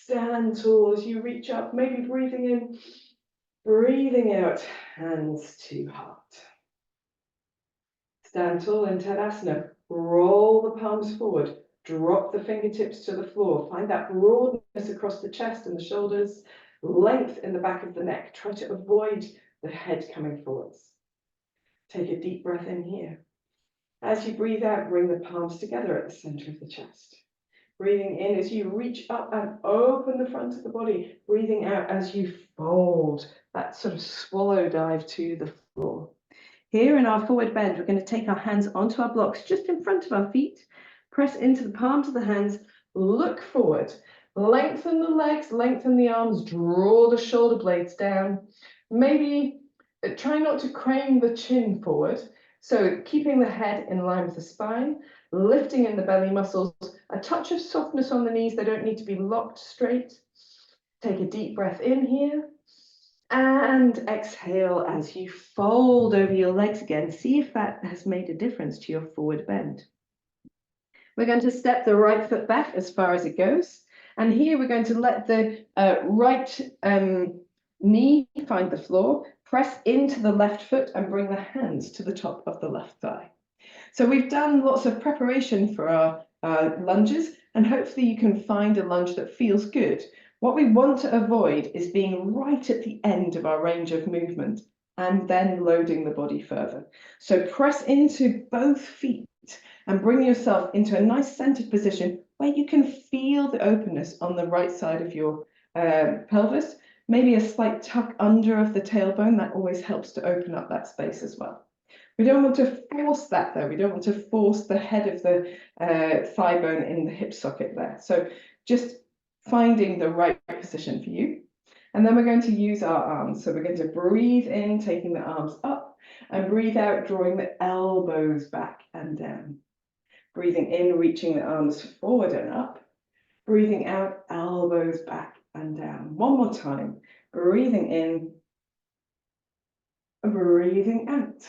Stand tall as you reach up, maybe breathing in, breathing out, hands to heart. Stand tall in Tadasana, roll the palms forward, drop the fingertips to the floor, find that broadness across the chest and the shoulders, length in the back of the neck. Try to avoid the head coming forwards. Take a deep breath in here. As you breathe out, bring the palms together at the center of the chest. Breathing in as you reach up and open the front of the body. Breathing out as you fold, that sort of swallow dive to the floor. Here in our forward bend, we're going to take our hands onto our blocks just in front of our feet. Press into the palms of the hands, look forward. Lengthen the legs, lengthen the arms, draw the shoulder blades down. Maybe try not to crane the chin forward. So keeping the head in line with the spine, lifting in the belly muscles, a touch of softness on the knees. They don't need to be locked straight. Take a deep breath in here. And exhale as you fold over your legs again. See if that has made a difference to your forward bend. We're going to step the right foot back as far as it goes. And here we're going to let the right knee find the floor, press into the left foot and bring the hands to the top of the left thigh. So we've done lots of preparation for our lunges, and hopefully you can find a lunge that feels good. What we want to avoid is being right at the end of our range of movement and then loading the body further. So press into both feet and bring yourself into a nice centered position where you can feel the openness on the right side of your pelvis. Maybe a slight tuck under of the tailbone, that always helps to open up that space as well. We don't want to force that though. We don't want to force the head of the thigh bone in the hip socket there. So just finding the right position for you. And then we're going to use our arms. So we're going to breathe in, taking the arms up, and breathe out, drawing the elbows back and down. Breathing in, reaching the arms forward and up. Breathing out, elbows back and down. One more time. Breathing in, breathing out.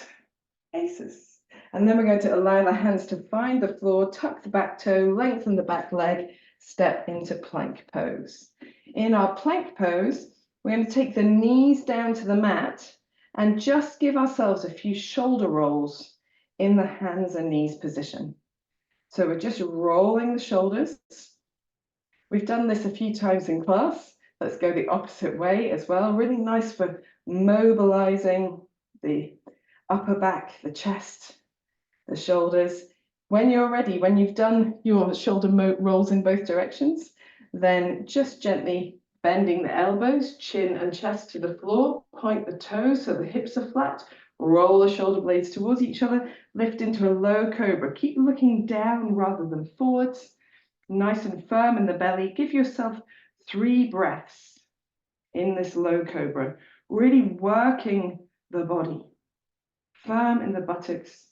Aces. And then we're going to allow the hands to find the floor, tuck the back toe, lengthen the back leg, step into plank pose. In our plank pose, we're going to take the knees down to the mat and just give ourselves a few shoulder rolls in the hands and knees position. So we're just rolling the shoulders. We've done this a few times in class. Let's go the opposite way as well. Really nice for mobilizing the upper back, the chest, the shoulders. When you're ready, when you've done your shoulder rolls in both directions, then just gently bending the elbows, chin and chest to the floor, point the toes so the hips are flat, roll the shoulder blades towards each other, lift into a low cobra. Keep looking down rather than forwards, nice and firm in the belly. Give yourself 3 breaths in this low cobra, really working the body, firm in the buttocks,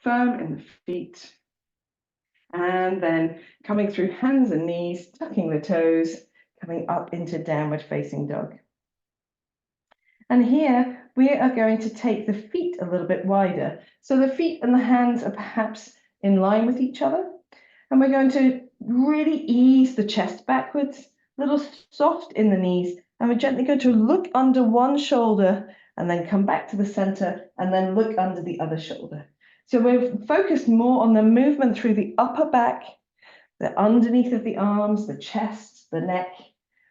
firm in the feet, and then coming through hands and knees, tucking the toes, coming up into downward facing dog. And here we are going to take the feet a little bit wider. So the feet and the hands are perhaps in line with each other. And we're going to really ease the chest backwards, a little soft in the knees. And we're gently going to look under one shoulder and then come back to the center and then look under the other shoulder. So we're focused more on the movement through the upper back, the underneath of the arms, the chest, the neck.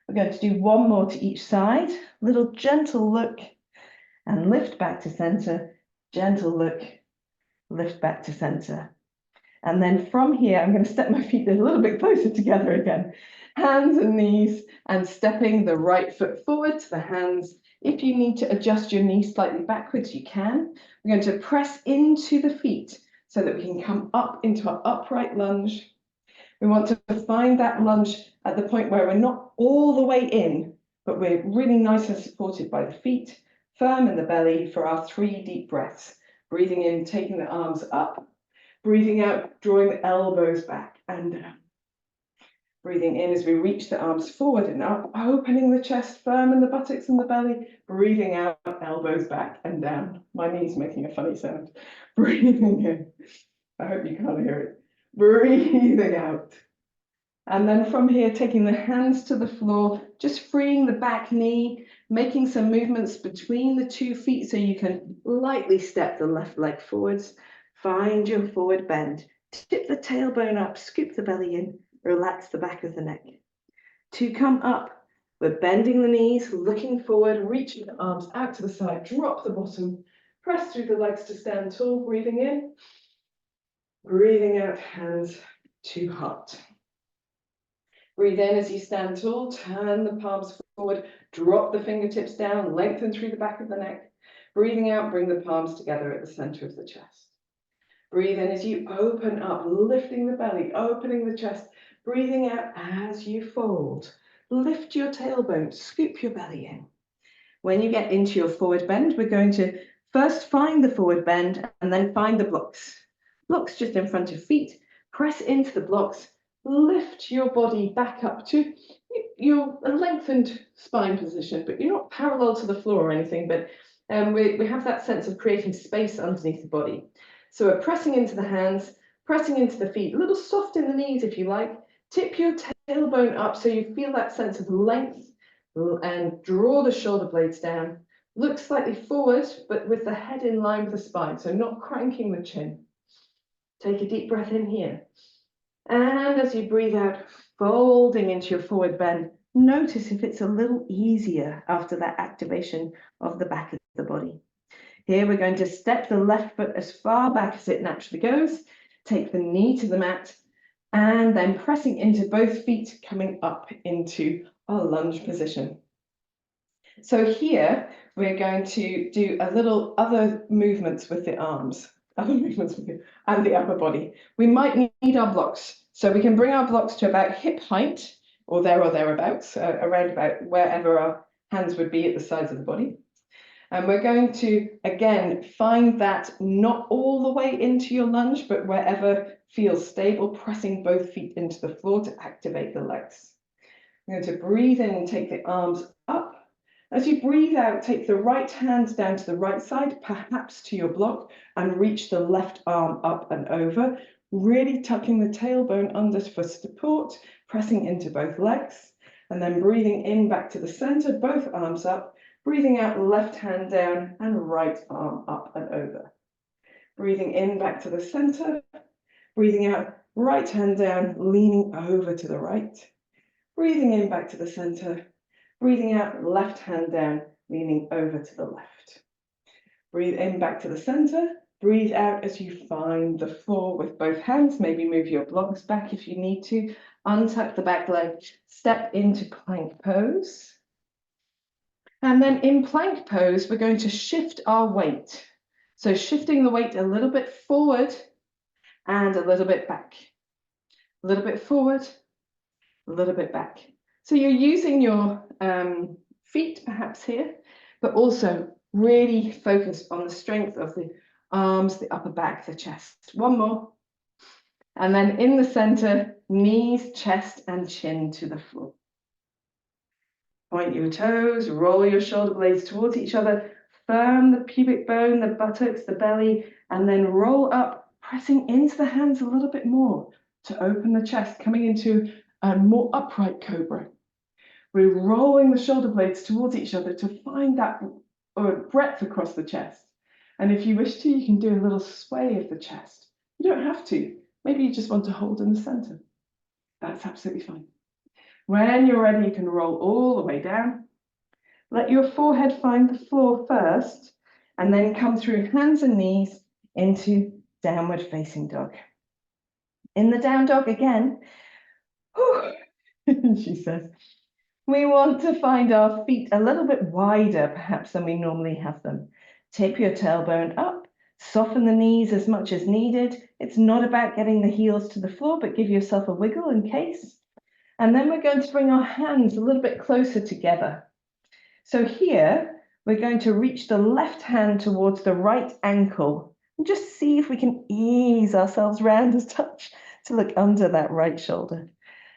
We're going to do one more to each side, little gentle look and lift back to center, gentle look, lift back to center. And then from here, I'm going to step my feet a little bit closer together again. Hands and knees, and stepping the right foot forward to the hands. If you need to adjust your knees slightly backwards, you can. We're going to press into the feet so that we can come up into our upright lunge. We want to find that lunge at the point where we're not all the way in, but we're really nice and supported by the feet, firm in the belly for our 3 deep breaths. Breathing in, taking the arms up. Breathing out, drawing the elbows back and down. Breathing in as we reach the arms forward and up, opening the chest, firm in the buttocks and the belly. Breathing out, elbows back and down. My knee's making a funny sound. Breathing in. I hope you can't hear it. Breathing out. And then from here, taking the hands to the floor, just freeing the back knee, making some movements between the 2 feet so you can lightly step the left leg forwards. Find your forward bend. Tip the tailbone up, scoop the belly in, relax the back of the neck. To come up, we're bending the knees, looking forward, reaching the arms out to the side, drop the bottom, press through the legs to stand tall, breathing in, breathing out, hands to heart. Breathe in as you stand tall, turn the palms forward, drop the fingertips down, lengthen through the back of the neck. Breathing out, bring the palms together at the center of the chest. Breathe in as you open up, lifting the belly, opening the chest. Breathing out as you fold. Lift your tailbone, scoop your belly in. When you get into your forward bend, we're going to first find the forward bend and then find the blocks. Blocks just in front of feet. Press into the blocks. Lift your body back up to your lengthened spine position, but you're not parallel to the floor or anything, but we have that sense of creating space underneath the body. So we're pressing into the hands, pressing into the feet, a little soft in the knees if you like. Tip your tailbone up so you feel that sense of length and draw the shoulder blades down. Look slightly forward, but with the head in line with the spine, so not cranking the chin. Take a deep breath in here. And as you breathe out, folding into your forward bend, notice if it's a little easier after that activation of the back of the body. Here we're going to step the left foot as far back as it naturally goes, take the knee to the mat, and then pressing into both feet, coming up into our lunge position. So here we're going to do a little other movements with the arms, and the upper body. We might need our blocks, so we can bring our blocks to about hip height, or thereabouts, around about wherever our hands would be at the sides of the body. And we're going to, again, find that not all the way into your lunge, but wherever feels stable, pressing both feet into the floor to activate the legs. You're going to breathe in and take the arms up. As you breathe out, take the right hand down to the right side, perhaps to your block, and reach the left arm up and over, really tucking the tailbone under for support, pressing into both legs, and then breathing in back to the center, both arms up. Breathing out, left hand down and right arm up and over. Breathing in back to the center. Breathing out, right hand down, leaning over to the right. Breathing in back to the center. Breathing out, left hand down, leaning over to the left. Breathe in back to the center. Breathe out as you find the floor with both hands. Maybe move your blocks back if you need to. Untuck the back leg. Step into plank pose. And then in plank pose, we're going to shift our weight. So shifting the weight a little bit forward and a little bit back. A little bit forward, a little bit back. So you're using your feet perhaps here, but also really focus on the strength of the arms, the upper back, the chest. One more. And then in the center, knees, chest, and chin to the floor. Point your toes, roll your shoulder blades towards each other, firm the pubic bone, the buttocks, the belly, and then roll up, pressing into the hands a little bit more to open the chest, coming into a more upright cobra. We're rolling the shoulder blades towards each other to find that breadth across the chest. And if you wish to, you can do a little sway of the chest. You don't have to. Maybe you just want to hold in the center. That's absolutely fine. When you're ready, you can roll all the way down. Let your forehead find the floor first, and then come through hands and knees into downward facing dog. In the down dog again, she says, we want to find our feet a little bit wider, perhaps, than we normally have them. Tip your tailbone up, soften the knees as much as needed. It's not about getting the heels to the floor, but give yourself a wiggle in case. And then we're going to bring our hands a little bit closer together. So here, we're going to reach the left hand towards the right ankle and just see if we can ease ourselves round a touch to look under that right shoulder.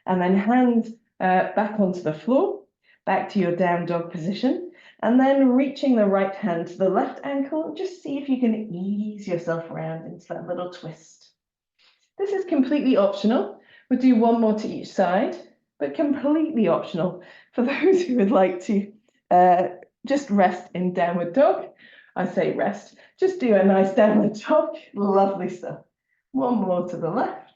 And then hands back onto the floor, back to your down dog position, and then reaching the right hand to the left ankle and just see if you can ease yourself around into that little twist. This is completely optional. We'll do one more to each side, but completely optional for those who would like to just rest in downward dog. I say rest, just do a nice downward dog. Lovely stuff. One more to the left.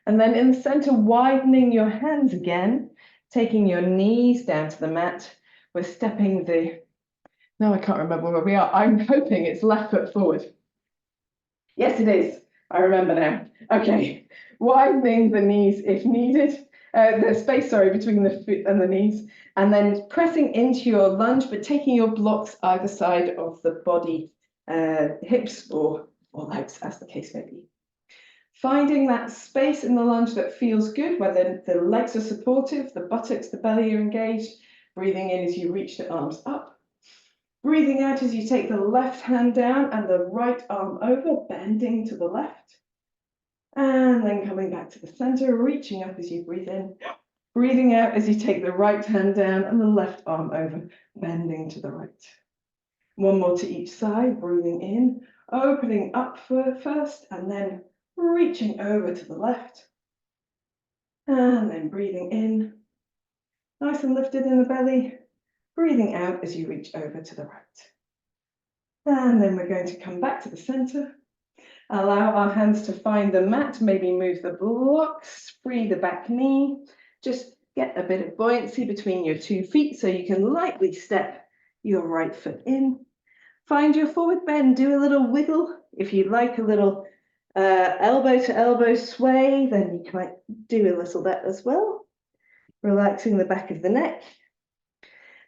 And then in the center, widening your hands again, taking your knees down to the mat. We're stepping no, I can't remember where we are. I'm hoping it's left foot forward. Yes, it is. I remember now. Okay, widening the knees if needed. The space, between the foot and the knees, and then pressing into your lunge, but taking your blocks either side of the body, hips or legs, as the case may be. Finding that space in the lunge that feels good, whether the legs are supportive, the buttocks, the belly are engaged. Breathing in as you reach the arms up. Breathing out as you take the left hand down and the right arm over, bending to the left. And then coming back to the center, reaching up as you breathe in. Breathing out as you take the right hand down and the left arm over, bending to the right. One more to each side, breathing in, opening up first, and then reaching over to the left. And then breathing in, nice and lifted in the belly, breathing out as you reach over to the right. And then we're going to come back to the center. Allow our hands to find the mat, maybe move the blocks, free the back knee. Just get a bit of buoyancy between your 2 feet so you can lightly step your right foot in. Find your forward bend, do a little wiggle. If you like a little elbow to elbow sway, then you might do a little that as well. Relaxing the back of the neck.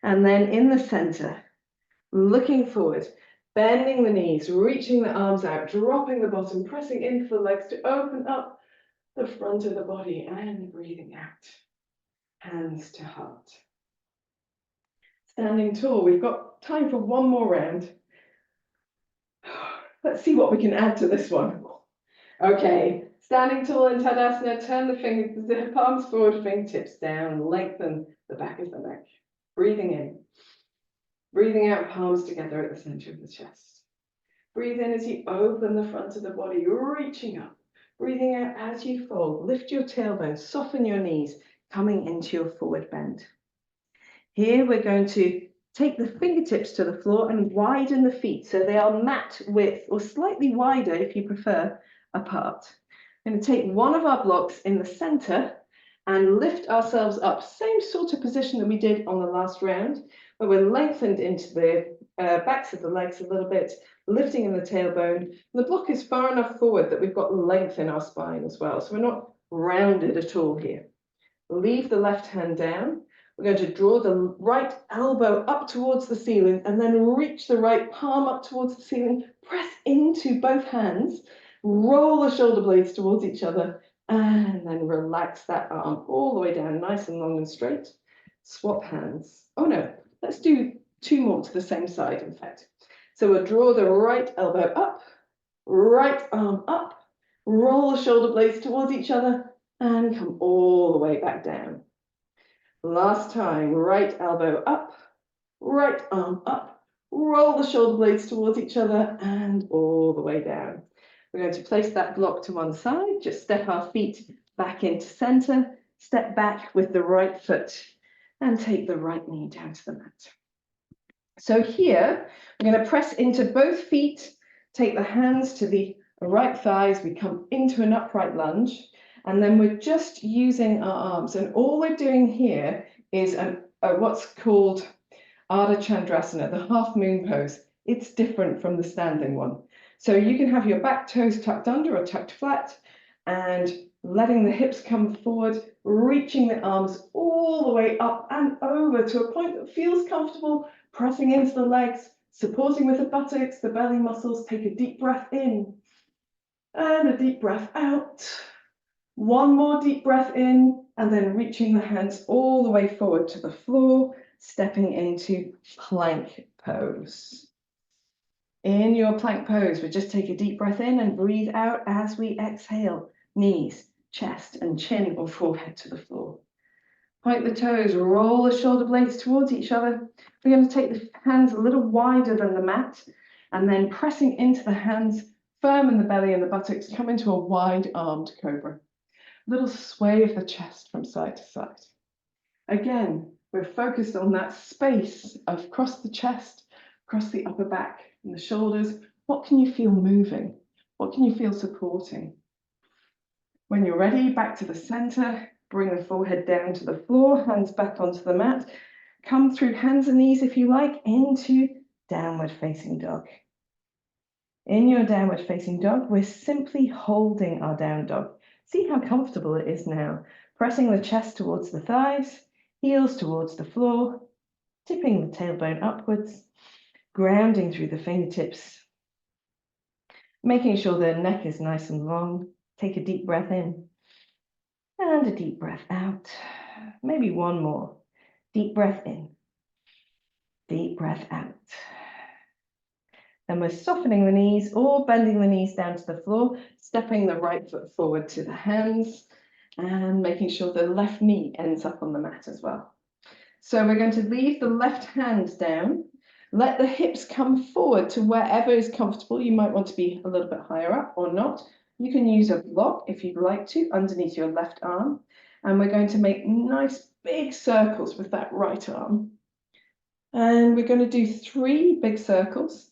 And then in the center, looking forward, bending the knees, reaching the arms out, dropping the bottom, pressing into the legs to open up the front of the body and breathing out. Hands to heart. Standing tall, we've got time for one more round. Let's see what we can add to this one. Okay, standing tall in Tadasana, turn the palms forward, fingertips down, lengthen the back of the neck. Breathing in. Breathing out, palms together at the center of the chest. Breathe in as you open the front of the body, reaching up. Breathing out as you fold. Lift your tailbone, soften your knees, coming into your forward bend. Here we're going to take the fingertips to the floor and widen the feet so they are mat width or slightly wider if you prefer apart. I'm going to take one of our blocks in the center and lift ourselves up. Same sort of position that we did on the last round, where we're lengthened into the backs of the legs a little bit, lifting in the tailbone. The block is far enough forward that we've got length in our spine as well, so we're not rounded at all here. Leave the left hand down. We're going to draw the right elbow up towards the ceiling and then reach the right palm up towards the ceiling. Press into both hands. Roll the shoulder blades towards each other and then relax that arm all the way down, nice and long and straight. Swap hands. Oh no, let's do 2 more to the same side, in fact. So we'll draw the right elbow up, right arm up, roll the shoulder blades towards each other and come all the way back down. Last time, right elbow up, right arm up, roll the shoulder blades towards each other and all the way down. We're going to place that block to one side, just step our feet back into center, step back with the right foot and take the right knee down to the mat. So here, we're going to press into both feet, take the hands to the right thighs, we come into an upright lunge, and then we're just using our arms. And all we're doing here is what's called Ardha Chandrasana, the half moon pose. It's different from the standing one. So you can have your back toes tucked under or tucked flat, and letting the hips come forward, reaching the arms all the way up and over to a point that feels comfortable, pressing into the legs, supporting with the buttocks, the belly muscles. Take a deep breath in and a deep breath out. One more deep breath in and then reaching the hands all the way forward to the floor, stepping into plank pose. In your plank pose, we just take a deep breath in and breathe out as we exhale. Knees, chest and chin or forehead to the floor. Point the toes, roll the shoulder blades towards each other. We're going to take the hands a little wider than the mat and then pressing into the hands, firm in the belly and the buttocks, come into a wide-armed cobra. Little sway of the chest from side to side. Again, we're focused on that space of across the chest, across the upper back and the shoulders. What can you feel moving? What can you feel supporting? When you're ready, back to the center, bring the forehead down to the floor, hands back onto the mat. Come through hands and knees, if you like, into downward facing dog. In your downward facing dog, we're simply holding our down dog. See how comfortable it is now. Pressing the chest towards the thighs, heels towards the floor, tipping the tailbone upwards, grounding through the fingertips, making sure the neck is nice and long. Take a deep breath in and a deep breath out. Maybe one more. Deep breath in, deep breath out. And we're softening the knees or bending the knees down to the floor, stepping the right foot forward to the hands and making sure the left knee ends up on the mat as well. So we're going to leave the left hand down. Let the hips come forward to wherever is comfortable. You might want to be a little bit higher up or not. You can use a block if you'd like to underneath your left arm. And we're going to make nice big circles with that right arm. And we're going to do 3 big circles.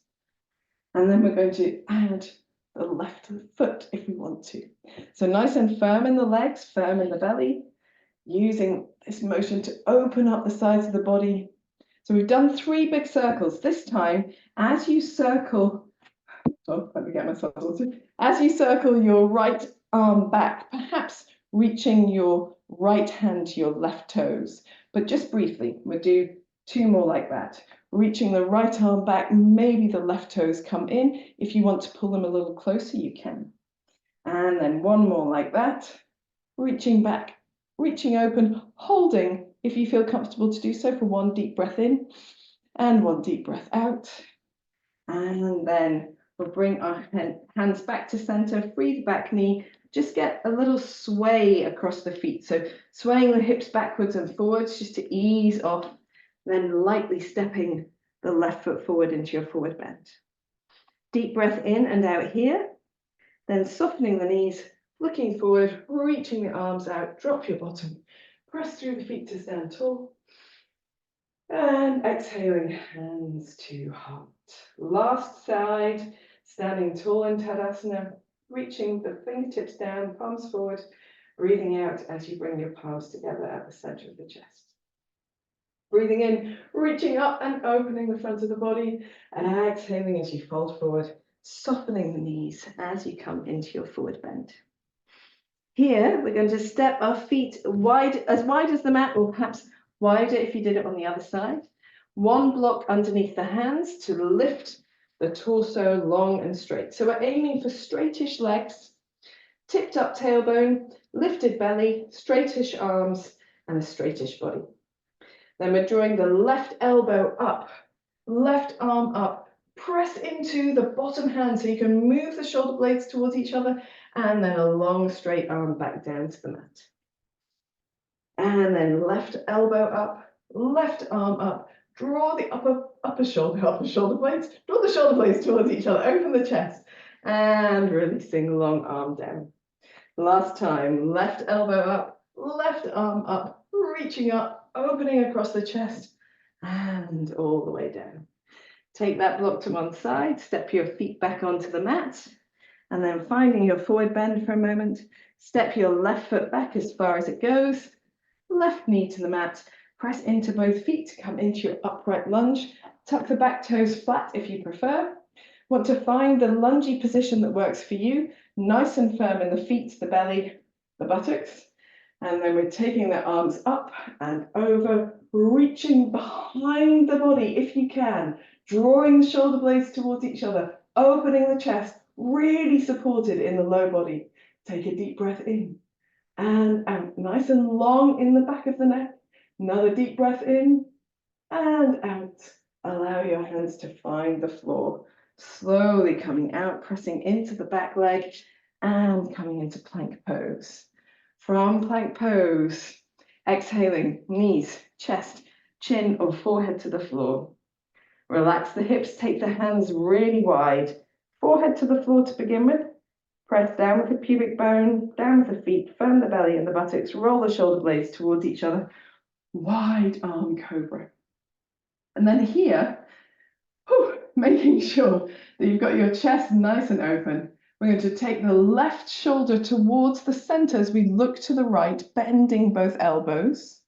And then we're going to add the left foot if we want to. So nice and firm in the legs, firm in the belly, using this motion to open up the sides of the body. So we've done 3 big circles. This time, as you circle, let me get myself sorted. As you circle your right arm back, perhaps reaching your right hand to your left toes, but just briefly, we'll do 2 more like that. Reaching the right arm back, maybe the left toes come in. If you want to pull them a little closer, you can. And then 1 more like that. Reaching back, reaching open, holding if you feel comfortable to do so for 1 deep breath in and 1 deep breath out. And then we'll bring our hands back to center, free the back knee, just get a little sway across the feet. So swaying the hips backwards and forwards just to ease off, then lightly stepping the left foot forward into your forward bend. Deep breath in and out here, then softening the knees, looking forward, reaching the arms out, drop your bottom, press through the feet to stand tall, and exhaling, hands to heart. Last side, standing tall in Tadasana, reaching the fingertips down, palms forward, breathing out as you bring your palms together at the center of the chest. Breathing in, reaching up and opening the front of the body, and exhaling as you fold forward, softening the knees as you come into your forward bend. Here, we're going to step our feet wide as the mat, or perhaps wider if you did it on the other side. One block underneath the hands to lift the torso long and straight. So we're aiming for straightish legs, tipped up tailbone, lifted belly, straightish arms, and a straightish body. Then we're drawing the left elbow up, left arm up, press into the bottom hand so you can move the shoulder blades towards each other, and then a long straight arm back down to the mat. And then left elbow up, left arm up, draw the upper shoulder blades, draw the shoulder blades towards each other, open the chest, and releasing long arm down. Last time, left elbow up, left arm up, reaching up, opening across the chest, and all the way down. Take that block to one side, step your feet back onto the mat, and then finding your forward bend for a moment, step your left foot back as far as it goes, left knee to the mat, press into both feet, come into your upright lunge, tuck the back toes flat if you prefer. Want to find the lungy position that works for you, nice and firm in the feet, the belly, the buttocks. And then we're taking the arms up and over, reaching behind the body if you can, drawing the shoulder blades towards each other, opening the chest, really supported in the low body. Take a deep breath in and out, nice and long in the back of the neck. Another deep breath in and out. Allow your hands to find the floor. Slowly coming out, pressing into the back leg and coming into plank pose. From plank pose, exhaling, knees, chest, chin or forehead to the floor. Relax the hips, take the hands really wide. Forehead to the floor to begin with. Press down with the pubic bone, down with the feet, firm the belly and the buttocks, roll the shoulder blades towards each other. Wide arm cobra. And then here, making sure that you've got your chest nice and open. We're going to take the left shoulder towards the center as we look to the right, bending both elbows,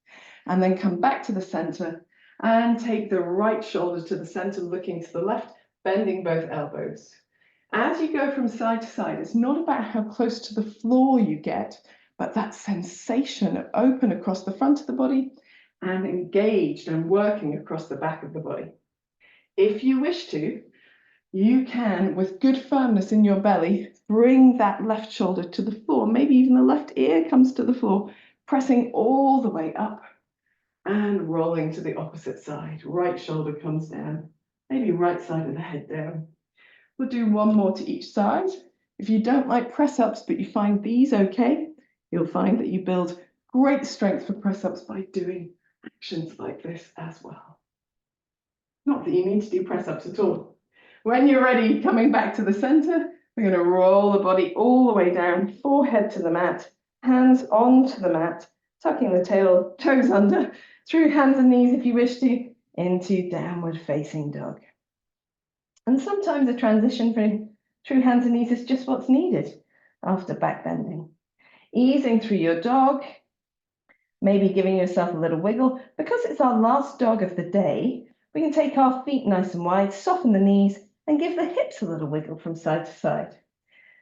and then come back to the center and take the right shoulder to the center, looking to the left, bending both elbows. As you go from side to side, it's not about how close to the floor you get, but that sensation of open across the front of the body and engaged and working across the back of the body. If you wish to, you can, with good firmness in your belly, bring that left shoulder to the floor. Maybe even the left ear comes to the floor, pressing all the way up and rolling to the opposite side. Right shoulder comes down, maybe right side of the head down. We'll do one more to each side. If you don't like press-ups, but you find these okay, you'll find that you build great strength for press-ups by doing actions like this as well. Not that you need to do press-ups at all. When you're ready, coming back to the center, we're going to roll the body all the way down, forehead to the mat, hands onto the mat, tucking the tail, toes under, through hands and knees if you wish to, into downward facing dog. And sometimes the transition through hands and knees is just what's needed after back bending. Easing through your dog, maybe giving yourself a little wiggle. Because it's our last dog of the day, we can take our feet nice and wide, soften the knees, and give the hips a little wiggle from side to side.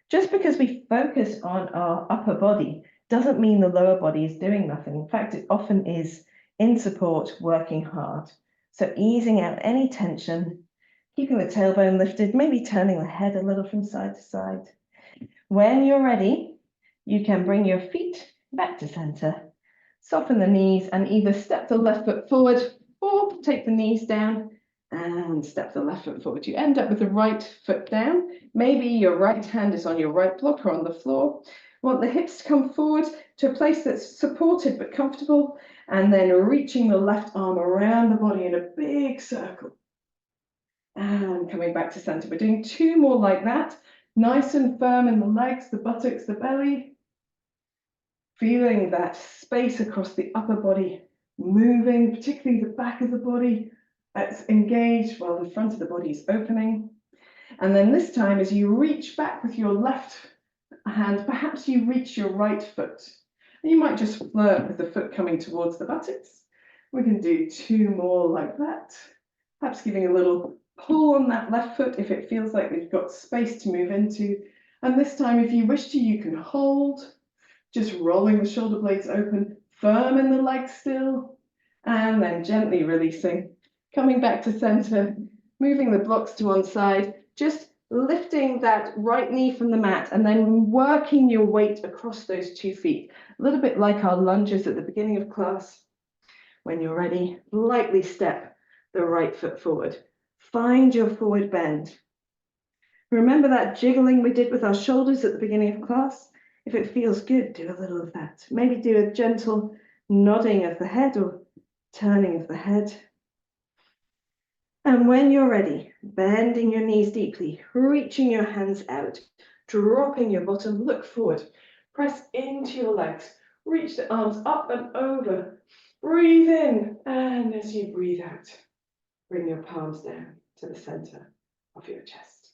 Just because we focus on our upper body doesn't mean the lower body is doing nothing. In fact, it often is in support, working hard. So easing out any tension, keeping the tailbone lifted, maybe turning the head a little from side to side. When you're ready, you can bring your feet back to center, soften the knees, and either step the left foot forward or take the knees down and step the left foot forward. You end up with the right foot down. Maybe your right hand is on your right block or on the floor. Want the hips to come forward to a place that's supported but comfortable, and then reaching the left arm around the body in a big circle. And coming back to center. We're doing two more like that. Nice and firm in the legs, the buttocks, the belly. Feeling that space across the upper body, moving, particularly the back of the body that's engaged while the front of the body is opening. And then this time, as you reach back with your left hand, perhaps you reach your right foot. And you might just flirt with the foot coming towards the buttocks. We can do 2 more like that. Perhaps giving a little pull on that left foot if it feels like we've got space to move into. And this time, if you wish to, you can hold, just rolling the shoulder blades open, firm in the leg still, and then gently releasing, coming back to center, moving the blocks to one side, just lifting that right knee from the mat and then working your weight across those 2 feet, a little bit like our lunges at the beginning of class. When you're ready, lightly step the right foot forward. Find your forward bend. Remember that jiggling we did with our shoulders at the beginning of class? If it feels good, do a little of that. Maybe do a gentle nodding of the head or turning of the head. And when you're ready, bending your knees deeply, reaching your hands out, dropping your bottom, look forward, press into your legs, reach the arms up and over, breathe in, and as you breathe out, bring your palms down to the center of your chest.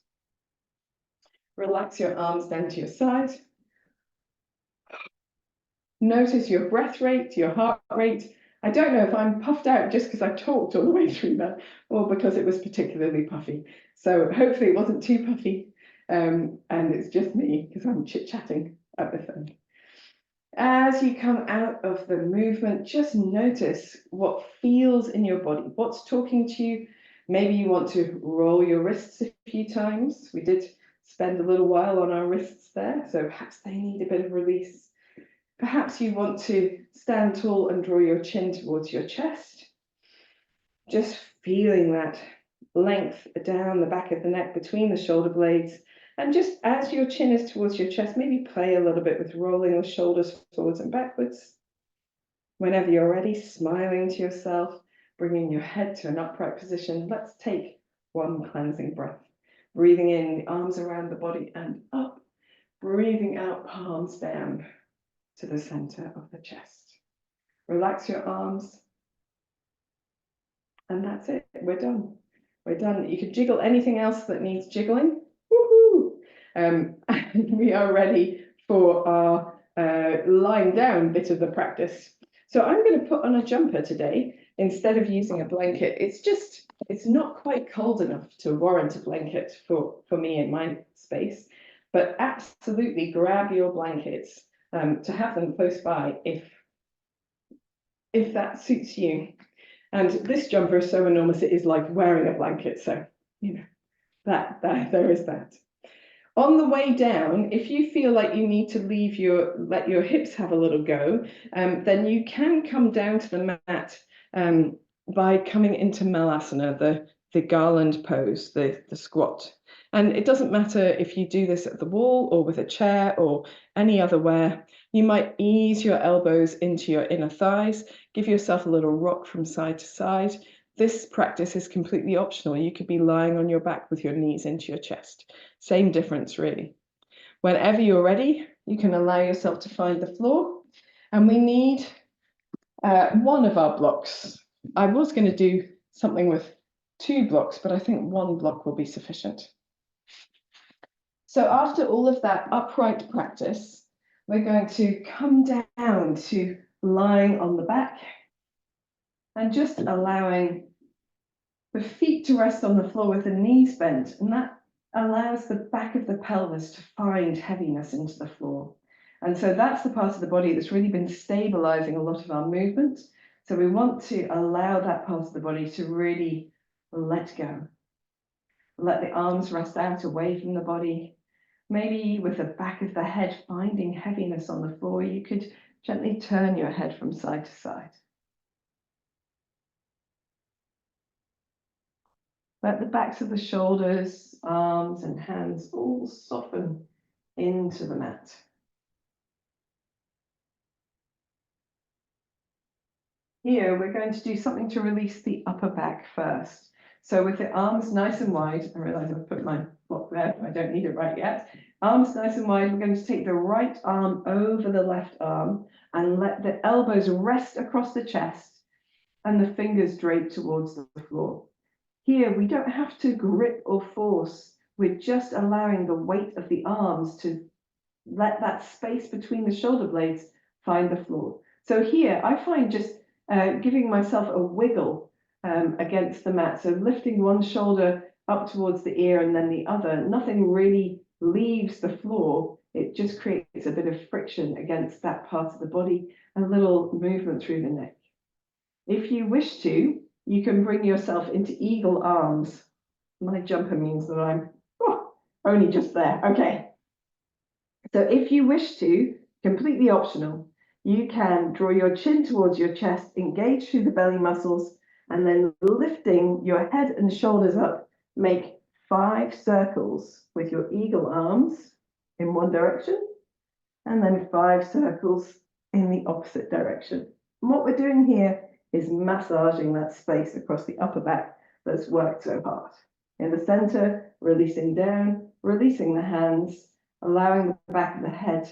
Relax your arms down to your side. Notice your breath rate, your heart rate. I don't know if I'm puffed out just because I talked all the way through that or because it was particularly puffy. So hopefully it wasn't too puffy and it's just me because I'm chit-chatting at the phone. As you come out of the movement, just notice what feels in your body, what's talking to you. Maybe you want to roll your wrists a few times. We did spend a little while on our wrists there, so perhaps they need a bit of release. Perhaps you want to stand tall and draw your chin towards your chest. Just feeling that length down the back of the neck between the shoulder blades. And just as your chin is towards your chest, maybe play a little bit with rolling the shoulders forwards and backwards. Whenever you're ready, smiling to yourself, bringing your head to an upright position. Let's take 1 cleansing breath. Breathing in, the arms around the body and up. Breathing out, palms down to the center of the chest. Relax your arms. And that's it. We're done. We're done. You could jiggle anything else that needs jiggling. Woohoo! And we are ready for our lying down bit of the practice. So I'm going to put on a jumper today instead of using a blanket. It's not quite cold enough to warrant a blanket for me in my space, but absolutely grab your blankets to have them close by if that suits you. And this jumper is so enormous, it is like wearing a blanket. So, you know, that there is that. On the way down, if you feel like you need to let your hips have a little go, then you can come down to the mat by coming into Malasana, the garland pose, the squat. And it doesn't matter if you do this at the wall or with a chair or any other where. You might ease your elbows into your inner thighs, give yourself a little rock from side to side. This practice is completely optional. You could be lying on your back with your knees into your chest. Same difference, really. Whenever you're ready, you can allow yourself to find the floor. And we need 1 of our blocks. I was going to do something with 2 blocks, but I think 1 block will be sufficient. So after all of that upright practice, we're going to come down to lying on the back and just allowing the feet to rest on the floor with the knees bent. And that allows the back of the pelvis to find heaviness into the floor. And so that's the part of the body that's really been stabilizing a lot of our movement. So we want to allow that part of the body to really let go. Let the arms rest out away from the body. Maybe with the back of the head finding heaviness on the floor, you could gently turn your head from side to side. Let the backs of the shoulders, arms, and hands all soften into the mat. Here, we're going to do something to release the upper back first. So with the arms nice and wide, I realize I've put my block there, I don't need it right yet. Arms nice and wide, we're going to take the right arm over the left arm and let the elbows rest across the chest and the fingers drape towards the floor. Here, we don't have to grip or force. We're just allowing the weight of the arms to let that space between the shoulder blades find the floor. So here, I find just giving myself a wiggle against the mat. So lifting one shoulder up towards the ear and then the other. Nothing really leaves the floor. It just creates a bit of friction against that part of the body, and a little movement through the neck. If you wish to, you can bring yourself into eagle arms. My jumper means that I'm only just there. Okay. So if you wish to, completely optional, you can draw your chin towards your chest, engage through the belly muscles, and then lifting your head and shoulders up, make 5 circles with your eagle arms in one direction, and then 5 circles in the opposite direction. And what we're doing here is massaging that space across the upper back that's worked so hard. In the center, releasing down, releasing the hands, allowing the back of the head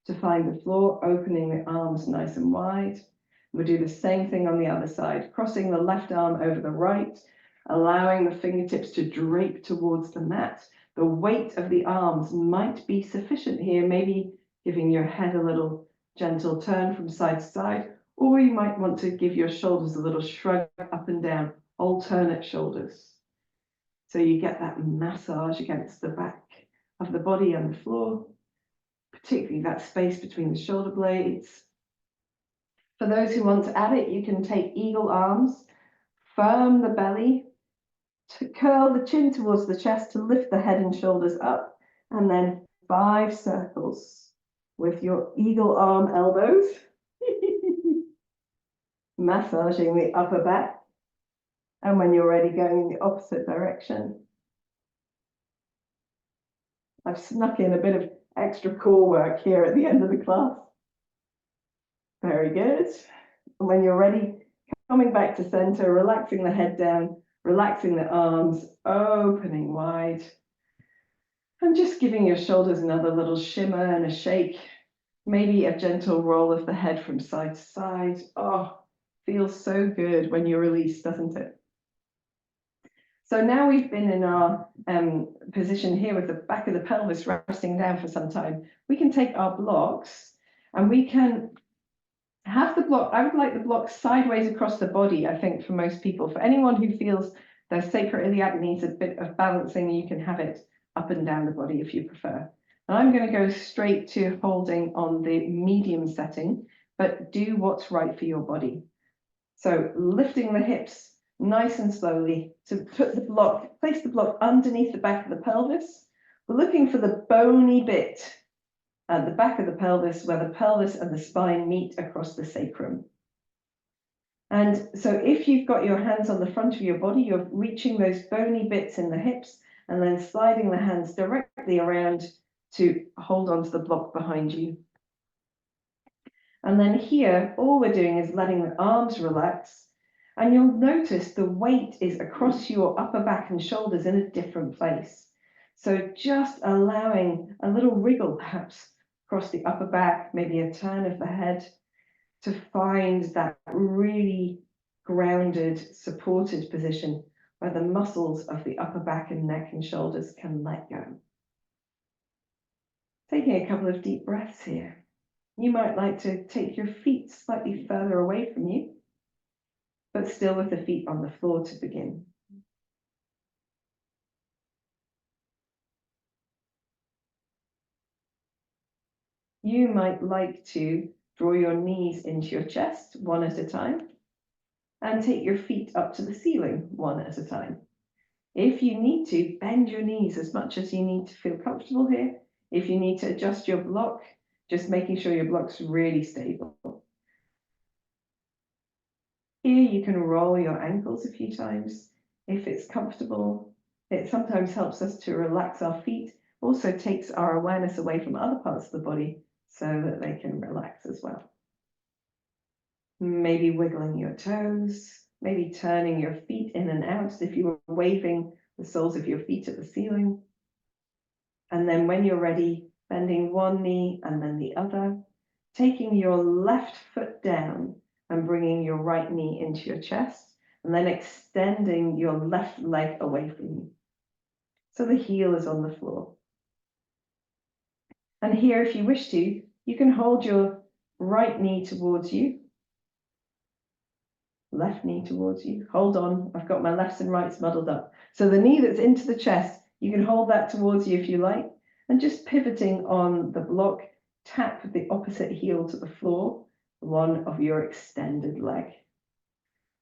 to find the floor, opening the arms nice and wide. We'll do the same thing on the other side, crossing the left arm over the right, allowing the fingertips to drape towards the mat. The weight of the arms might be sufficient here, maybe giving your head a little gentle turn from side to side, or you might want to give your shoulders a little shrug up and down, alternate shoulders. So you get that massage against the back of the body and the floor, particularly that space between the shoulder blades. For those who want to add it, you can take eagle arms, firm the belly, to curl the chin towards the chest to lift the head and shoulders up, and then 5 circles with your eagle arm elbows, massaging the upper back. And when you're ready, going in the opposite direction. I've snuck in a bit of extra core work here at the end of the class. Very good. And when you're ready, coming back to center, relaxing the head down, relaxing the arms, opening wide. And just giving your shoulders another little shimmer and a shake. Maybe a gentle roll of the head from side to side. Oh, feels so good when you release, doesn't it? So now we've been in our position here with the back of the pelvis resting down for some time. We can take our blocks and we can have the block. I would like the block sideways across the body, I think, for most people. For anyone who feels their sacroiliac needs a bit of balancing, you can have it up and down the body if you prefer. And I'm going to go straight to holding on the medium setting, but do what's right for your body. So lifting the hips nice and slowly to put the block, place the block underneath the back of the pelvis. We're looking for the bony bit at the back of the pelvis where the pelvis and the spine meet across the sacrum. And so if you've got your hands on the front of your body, you're reaching those bony bits in the hips and then sliding the hands directly around to hold onto the block behind you. And then here, all we're doing is letting the arms relax. And you'll notice the weight is across your upper back and shoulders in a different place. So just allowing a little wriggle perhaps across the upper back, maybe a turn of the head to find that really grounded, supported position where the muscles of the upper back and neck and shoulders can let go. Taking a couple of deep breaths here. You might like to take your feet slightly further away from you, but still with the feet on the floor to begin. You might like to draw your knees into your chest one at a time and take your feet up to the ceiling one at a time. If you need to, bend your knees as much as you need to feel comfortable here. If you need to adjust your block, just making sure your block's really stable. Here you can roll your ankles a few times if it's comfortable. It sometimes helps us to relax our feet, also takes our awareness away from other parts of the body so that they can relax as well. Maybe wiggling your toes, maybe turning your feet in and out as if you were waving the soles of your feet at the ceiling. And then when you're ready, bending one knee and then the other, taking your left foot down and bringing your right knee into your chest, and then extending your left leg away from you. So the heel is on the floor. And here, if you wish to, you can hold your right knee towards you left knee towards you. Hold on, I've got my lefts and rights muddled up. So the knee that's into the chest, you can hold that towards you if you like, and just pivoting on the block, tap the opposite heel to the floor, one of your extended leg.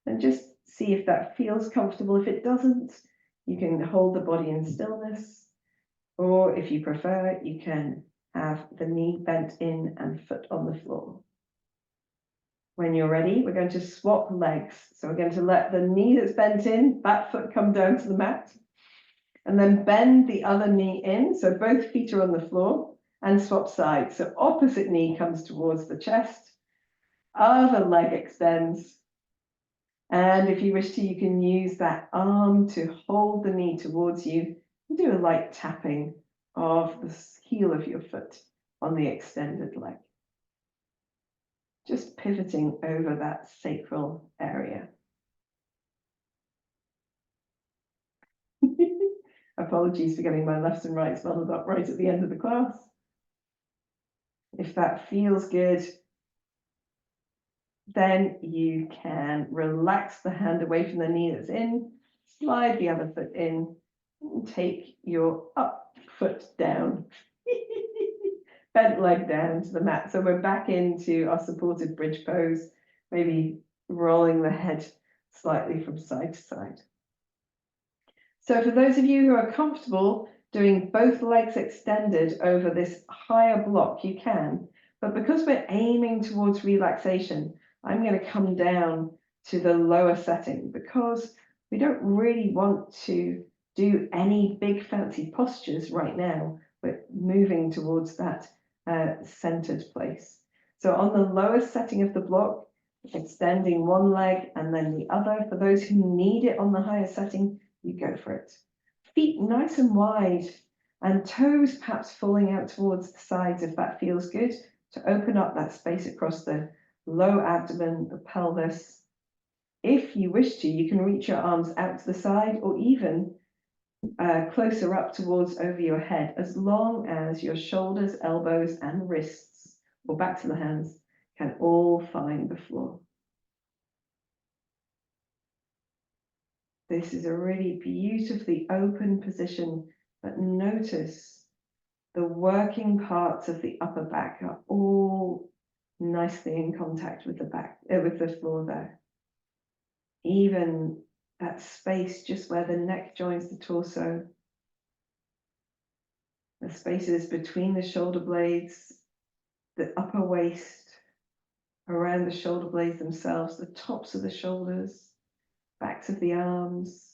And just see if that feels comfortable. If it doesn't, you can hold the body in stillness, or if you prefer, you can have the knee bent in and foot on the floor. When you're ready, we're going to swap legs. So we're going to let the knee that's bent in, that foot come down to the mat, and then bend the other knee in. So both feet are on the floor, and swap sides. So opposite knee comes towards the chest, other leg extends. And if you wish to, you can use that arm to hold the knee towards you and do a light tapping of the heel of your foot on the extended leg. Just pivoting over that sacral area. Apologies for getting my lefts and rights muddled up right at the end of the class. If that feels good, then you can relax the hand away from the knee that's in, slide the other foot in, and take your up foot down. Bent leg down to the mat. So we're back into our supported bridge pose, maybe rolling the head slightly from side to side. So for those of you who are comfortable doing both legs extended over this higher block, you can. But because we're aiming towards relaxation, I'm going to come down to the lower setting because we don't really want to do any big fancy postures right now. We're moving towards that centered place. So on the lowest setting of the block, extending one leg and then the other. For those who need it on the higher setting, you go for it. Feet nice and wide and toes perhaps falling out towards the sides if that feels good, to open up that space across the low abdomen, the pelvis. If you wish to, you can reach your arms out to the side or even closer up towards over your head, as long as your shoulders, elbows, and wrists, or back to the hands, can all find the floor. This is a really beautifully open position, but notice the working parts of the upper back are all nicely in contact with the back, with the floor there. Even that space just where the neck joins the torso, the spaces between the shoulder blades, the upper waist, around the shoulder blades themselves, the tops of the shoulders, backs of the arms.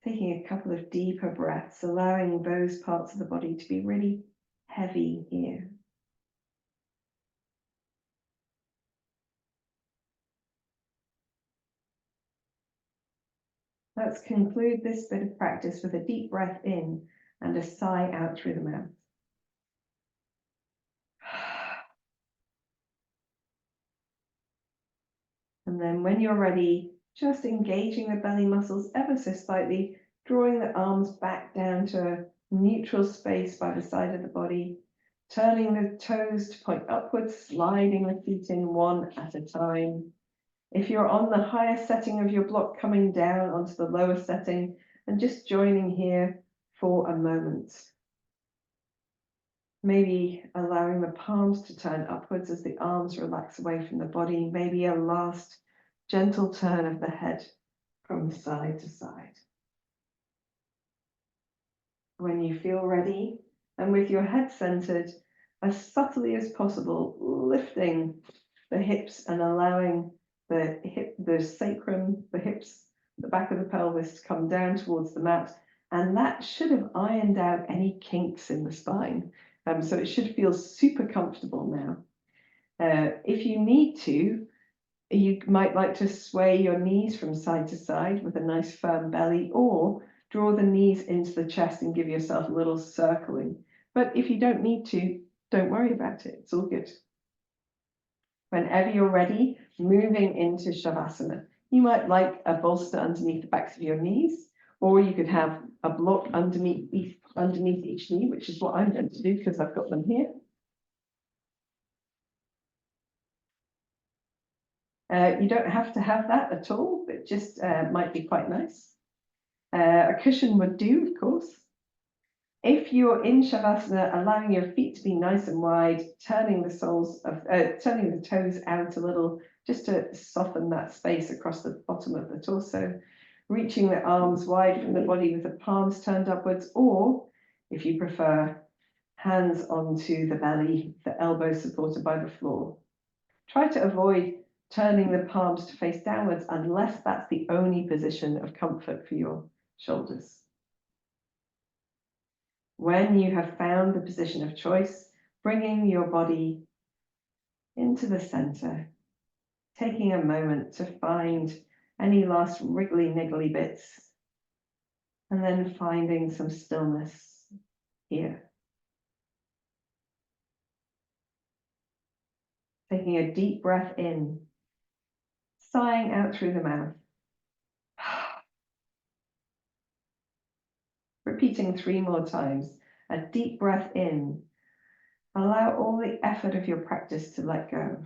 Taking a couple of deeper breaths, allowing those parts of the body to be really heavy here. Let's conclude this bit of practice with a deep breath in and a sigh out through the mouth. And then when you're ready, just engaging the belly muscles ever so slightly, drawing the arms back down to a neutral space by the side of the body, turning the toes to point upwards, sliding the feet in one at a time. If you're on the higher setting of your block, coming down onto the lower setting and just joining here for a moment. Maybe allowing the palms to turn upwards as the arms relax away from the body. Maybe a last gentle turn of the head from side to side. When you feel ready, and with your head centered, as subtly as possible, lifting the hips and allowing the sacrum, the hips, the back of the pelvis to come down towards the mat. And that should have ironed out any kinks in the spine. So it should feel super comfortable now. If you need to, you might like to sway your knees from side to side with a nice firm belly, or draw the knees into the chest and give yourself a little circling. But if you don't need to, don't worry about it. It's all good. Whenever you're ready, moving into Shavasana. You might like a bolster underneath the backs of your knees, or you could have a block underneath each knee, which is what I'm going to do because I've got them here. You don't have to have that at all, but just might be quite nice. A cushion would do, of course. If you're in Shavasana, allowing your feet to be nice and wide, turning the toes out a little, just to soften that space across the bottom of the torso, reaching the arms wide from the body with the palms turned upwards, or if you prefer, hands onto the belly, the elbows supported by the floor. Try to avoid turning the palms to face downwards unless that's the only position of comfort for your shoulders. When you have found the position of choice, bringing your body into the center, taking a moment to find any last wriggly niggly bits, and then finding some stillness here. Taking a deep breath in, sighing out through the mouth. Repeating 3 more times. A deep breath in. Allow all the effort of your practice to let go.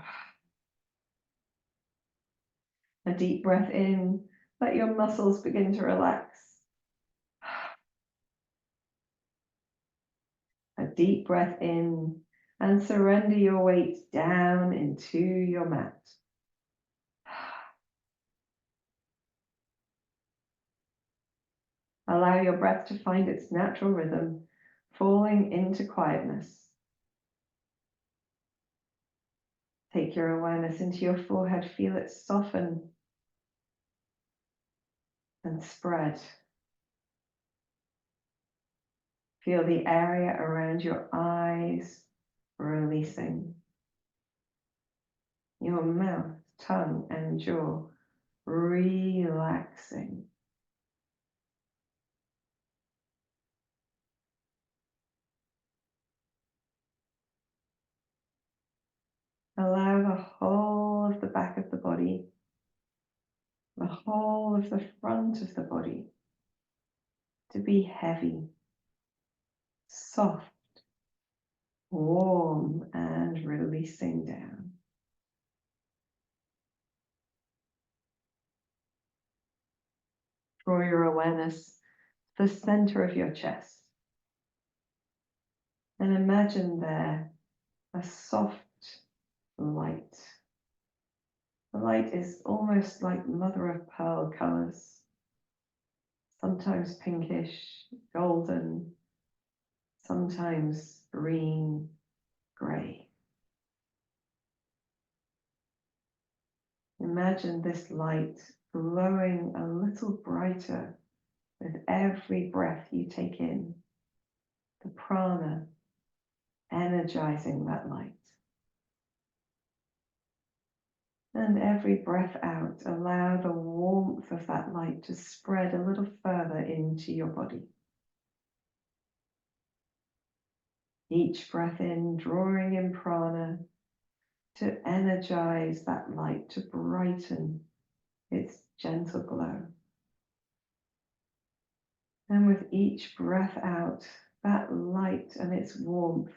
A deep breath in. Let your muscles begin to relax. A deep breath in and surrender your weight down into your mat. Allow your breath to find its natural rhythm, falling into quietness. Take your awareness into your forehead, feel it soften and spread. Feel the area around your eyes releasing. Your mouth, tongue, and jaw relaxing. Allow the whole of the back of the body, the whole of the front of the body to be heavy, soft, warm, and releasing down. Draw your awareness to the center of your chest and imagine there a soft light. The light is almost like mother of pearl colors, sometimes pinkish, golden, sometimes green, gray. Imagine this light glowing a little brighter with every breath you take in, the prana energizing that light. And every breath out, allow the warmth of that light to spread a little further into your body. Each breath in, drawing in prana to energize that light, to brighten its gentle glow. And with each breath out, that light and its warmth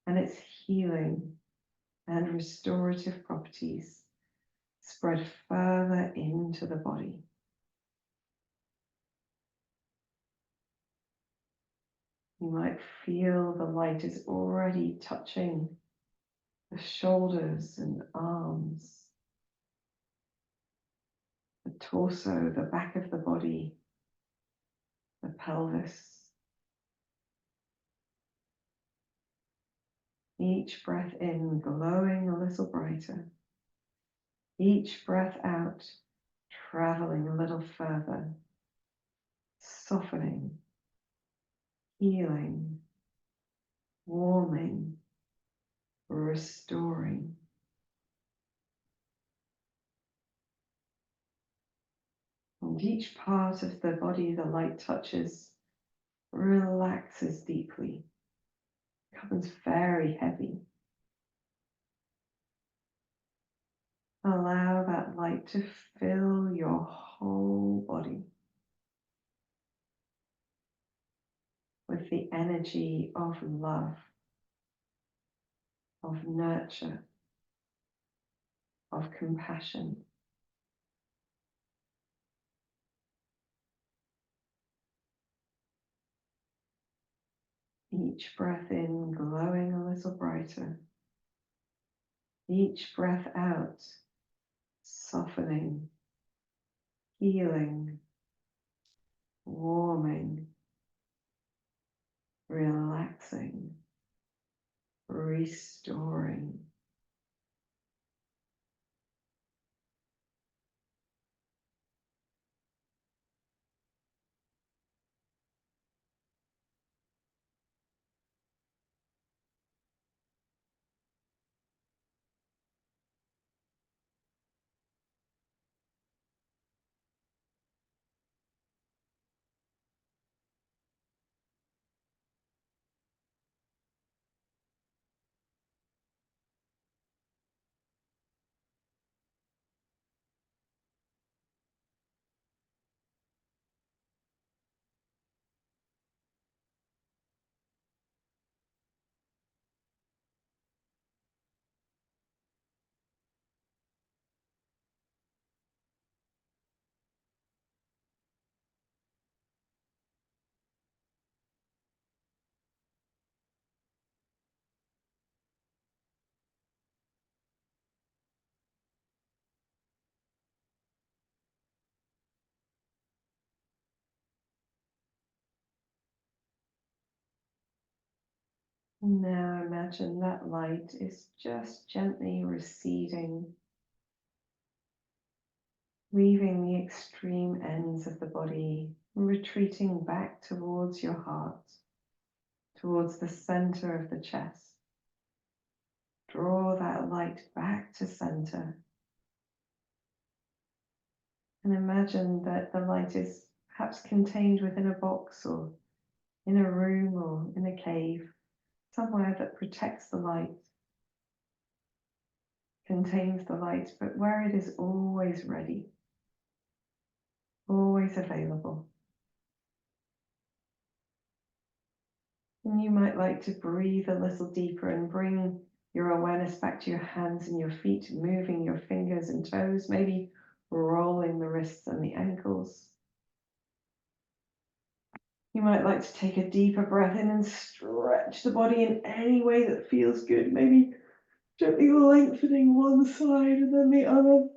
and its healing and restorative properties spread further into the body. You might feel the light is already touching the shoulders and arms, the torso, the back of the body, the pelvis. Each breath in, glowing a little brighter. Each breath out, traveling a little further, softening, healing, warming, restoring. And each part of the body the light touches relaxes deeply, becomes very heavy. Allow that light to fill your whole body with the energy of love, of nurture, of compassion. Each breath in, glowing a little brighter. Each breath out, softening, healing, warming, relaxing, restoring. Now imagine that light is just gently receding, leaving the extreme ends of the body, retreating back towards your heart, towards the center of the chest. Draw that light back to center. And imagine that the light is perhaps contained within a box or in a room or in a cave, somewhere that protects the light, contains the light, but where it is always ready, always available. And you might like to breathe a little deeper and bring your awareness back to your hands and your feet, moving your fingers and toes, maybe rolling the wrists and the ankles. You might like to take a deeper breath in and stretch the body in any way that feels good, maybe gently lengthening one side and then the other.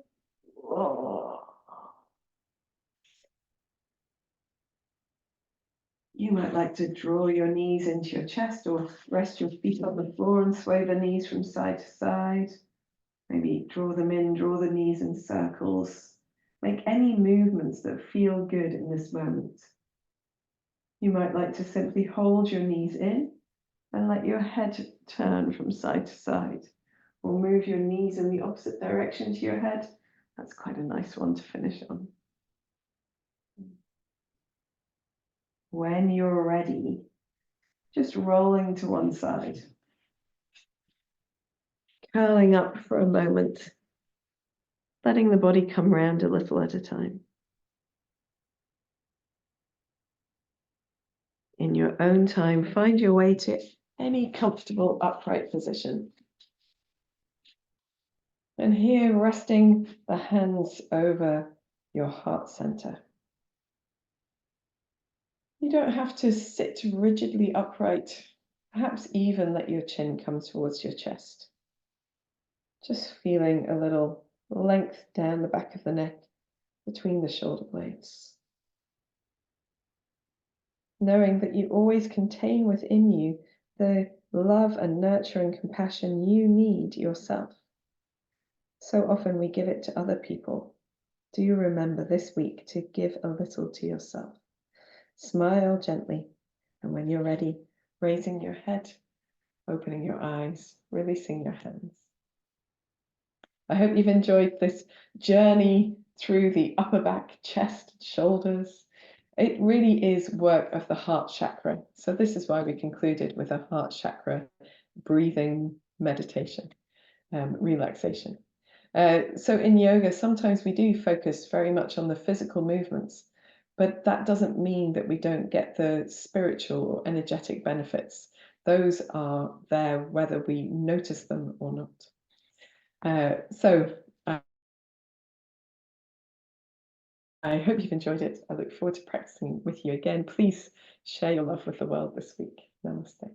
You might like to draw your knees into your chest or rest your feet on the floor and sway the knees from side to side. Maybe draw them in, draw the knees in circles. Make any movements that feel good in this moment. You might like to simply hold your knees in and let your head turn from side to side, or move your knees in the opposite direction to your head. That's quite a nice one to finish on. When you're ready, just rolling to one side, curling up for a moment, letting the body come round a little at a time. In your own time, find your way to any comfortable upright position. And here, resting the hands over your heart center. You don't have to sit rigidly upright, perhaps even let your chin come towards your chest. Just feeling a little length down the back of the neck between the shoulder blades. Knowing that you always contain within you the love and nurture and compassion you need yourself. So often we give it to other people. Do you remember this week to give a little to yourself? Smile gently, and when you're ready, raising your head, opening your eyes, releasing your hands. I hope you've enjoyed this journey through the upper back, chest, shoulders. It really is work of the heart chakra. So this is why we concluded with a heart chakra breathing meditation, relaxation. So in yoga, sometimes we do focus very much on the physical movements, but that doesn't mean that we don't get the spiritual or energetic benefits. Those are there whether we notice them or not. So I hope you've enjoyed it. I look forward to practicing with you again. Please share your love with the world this week. Namaste.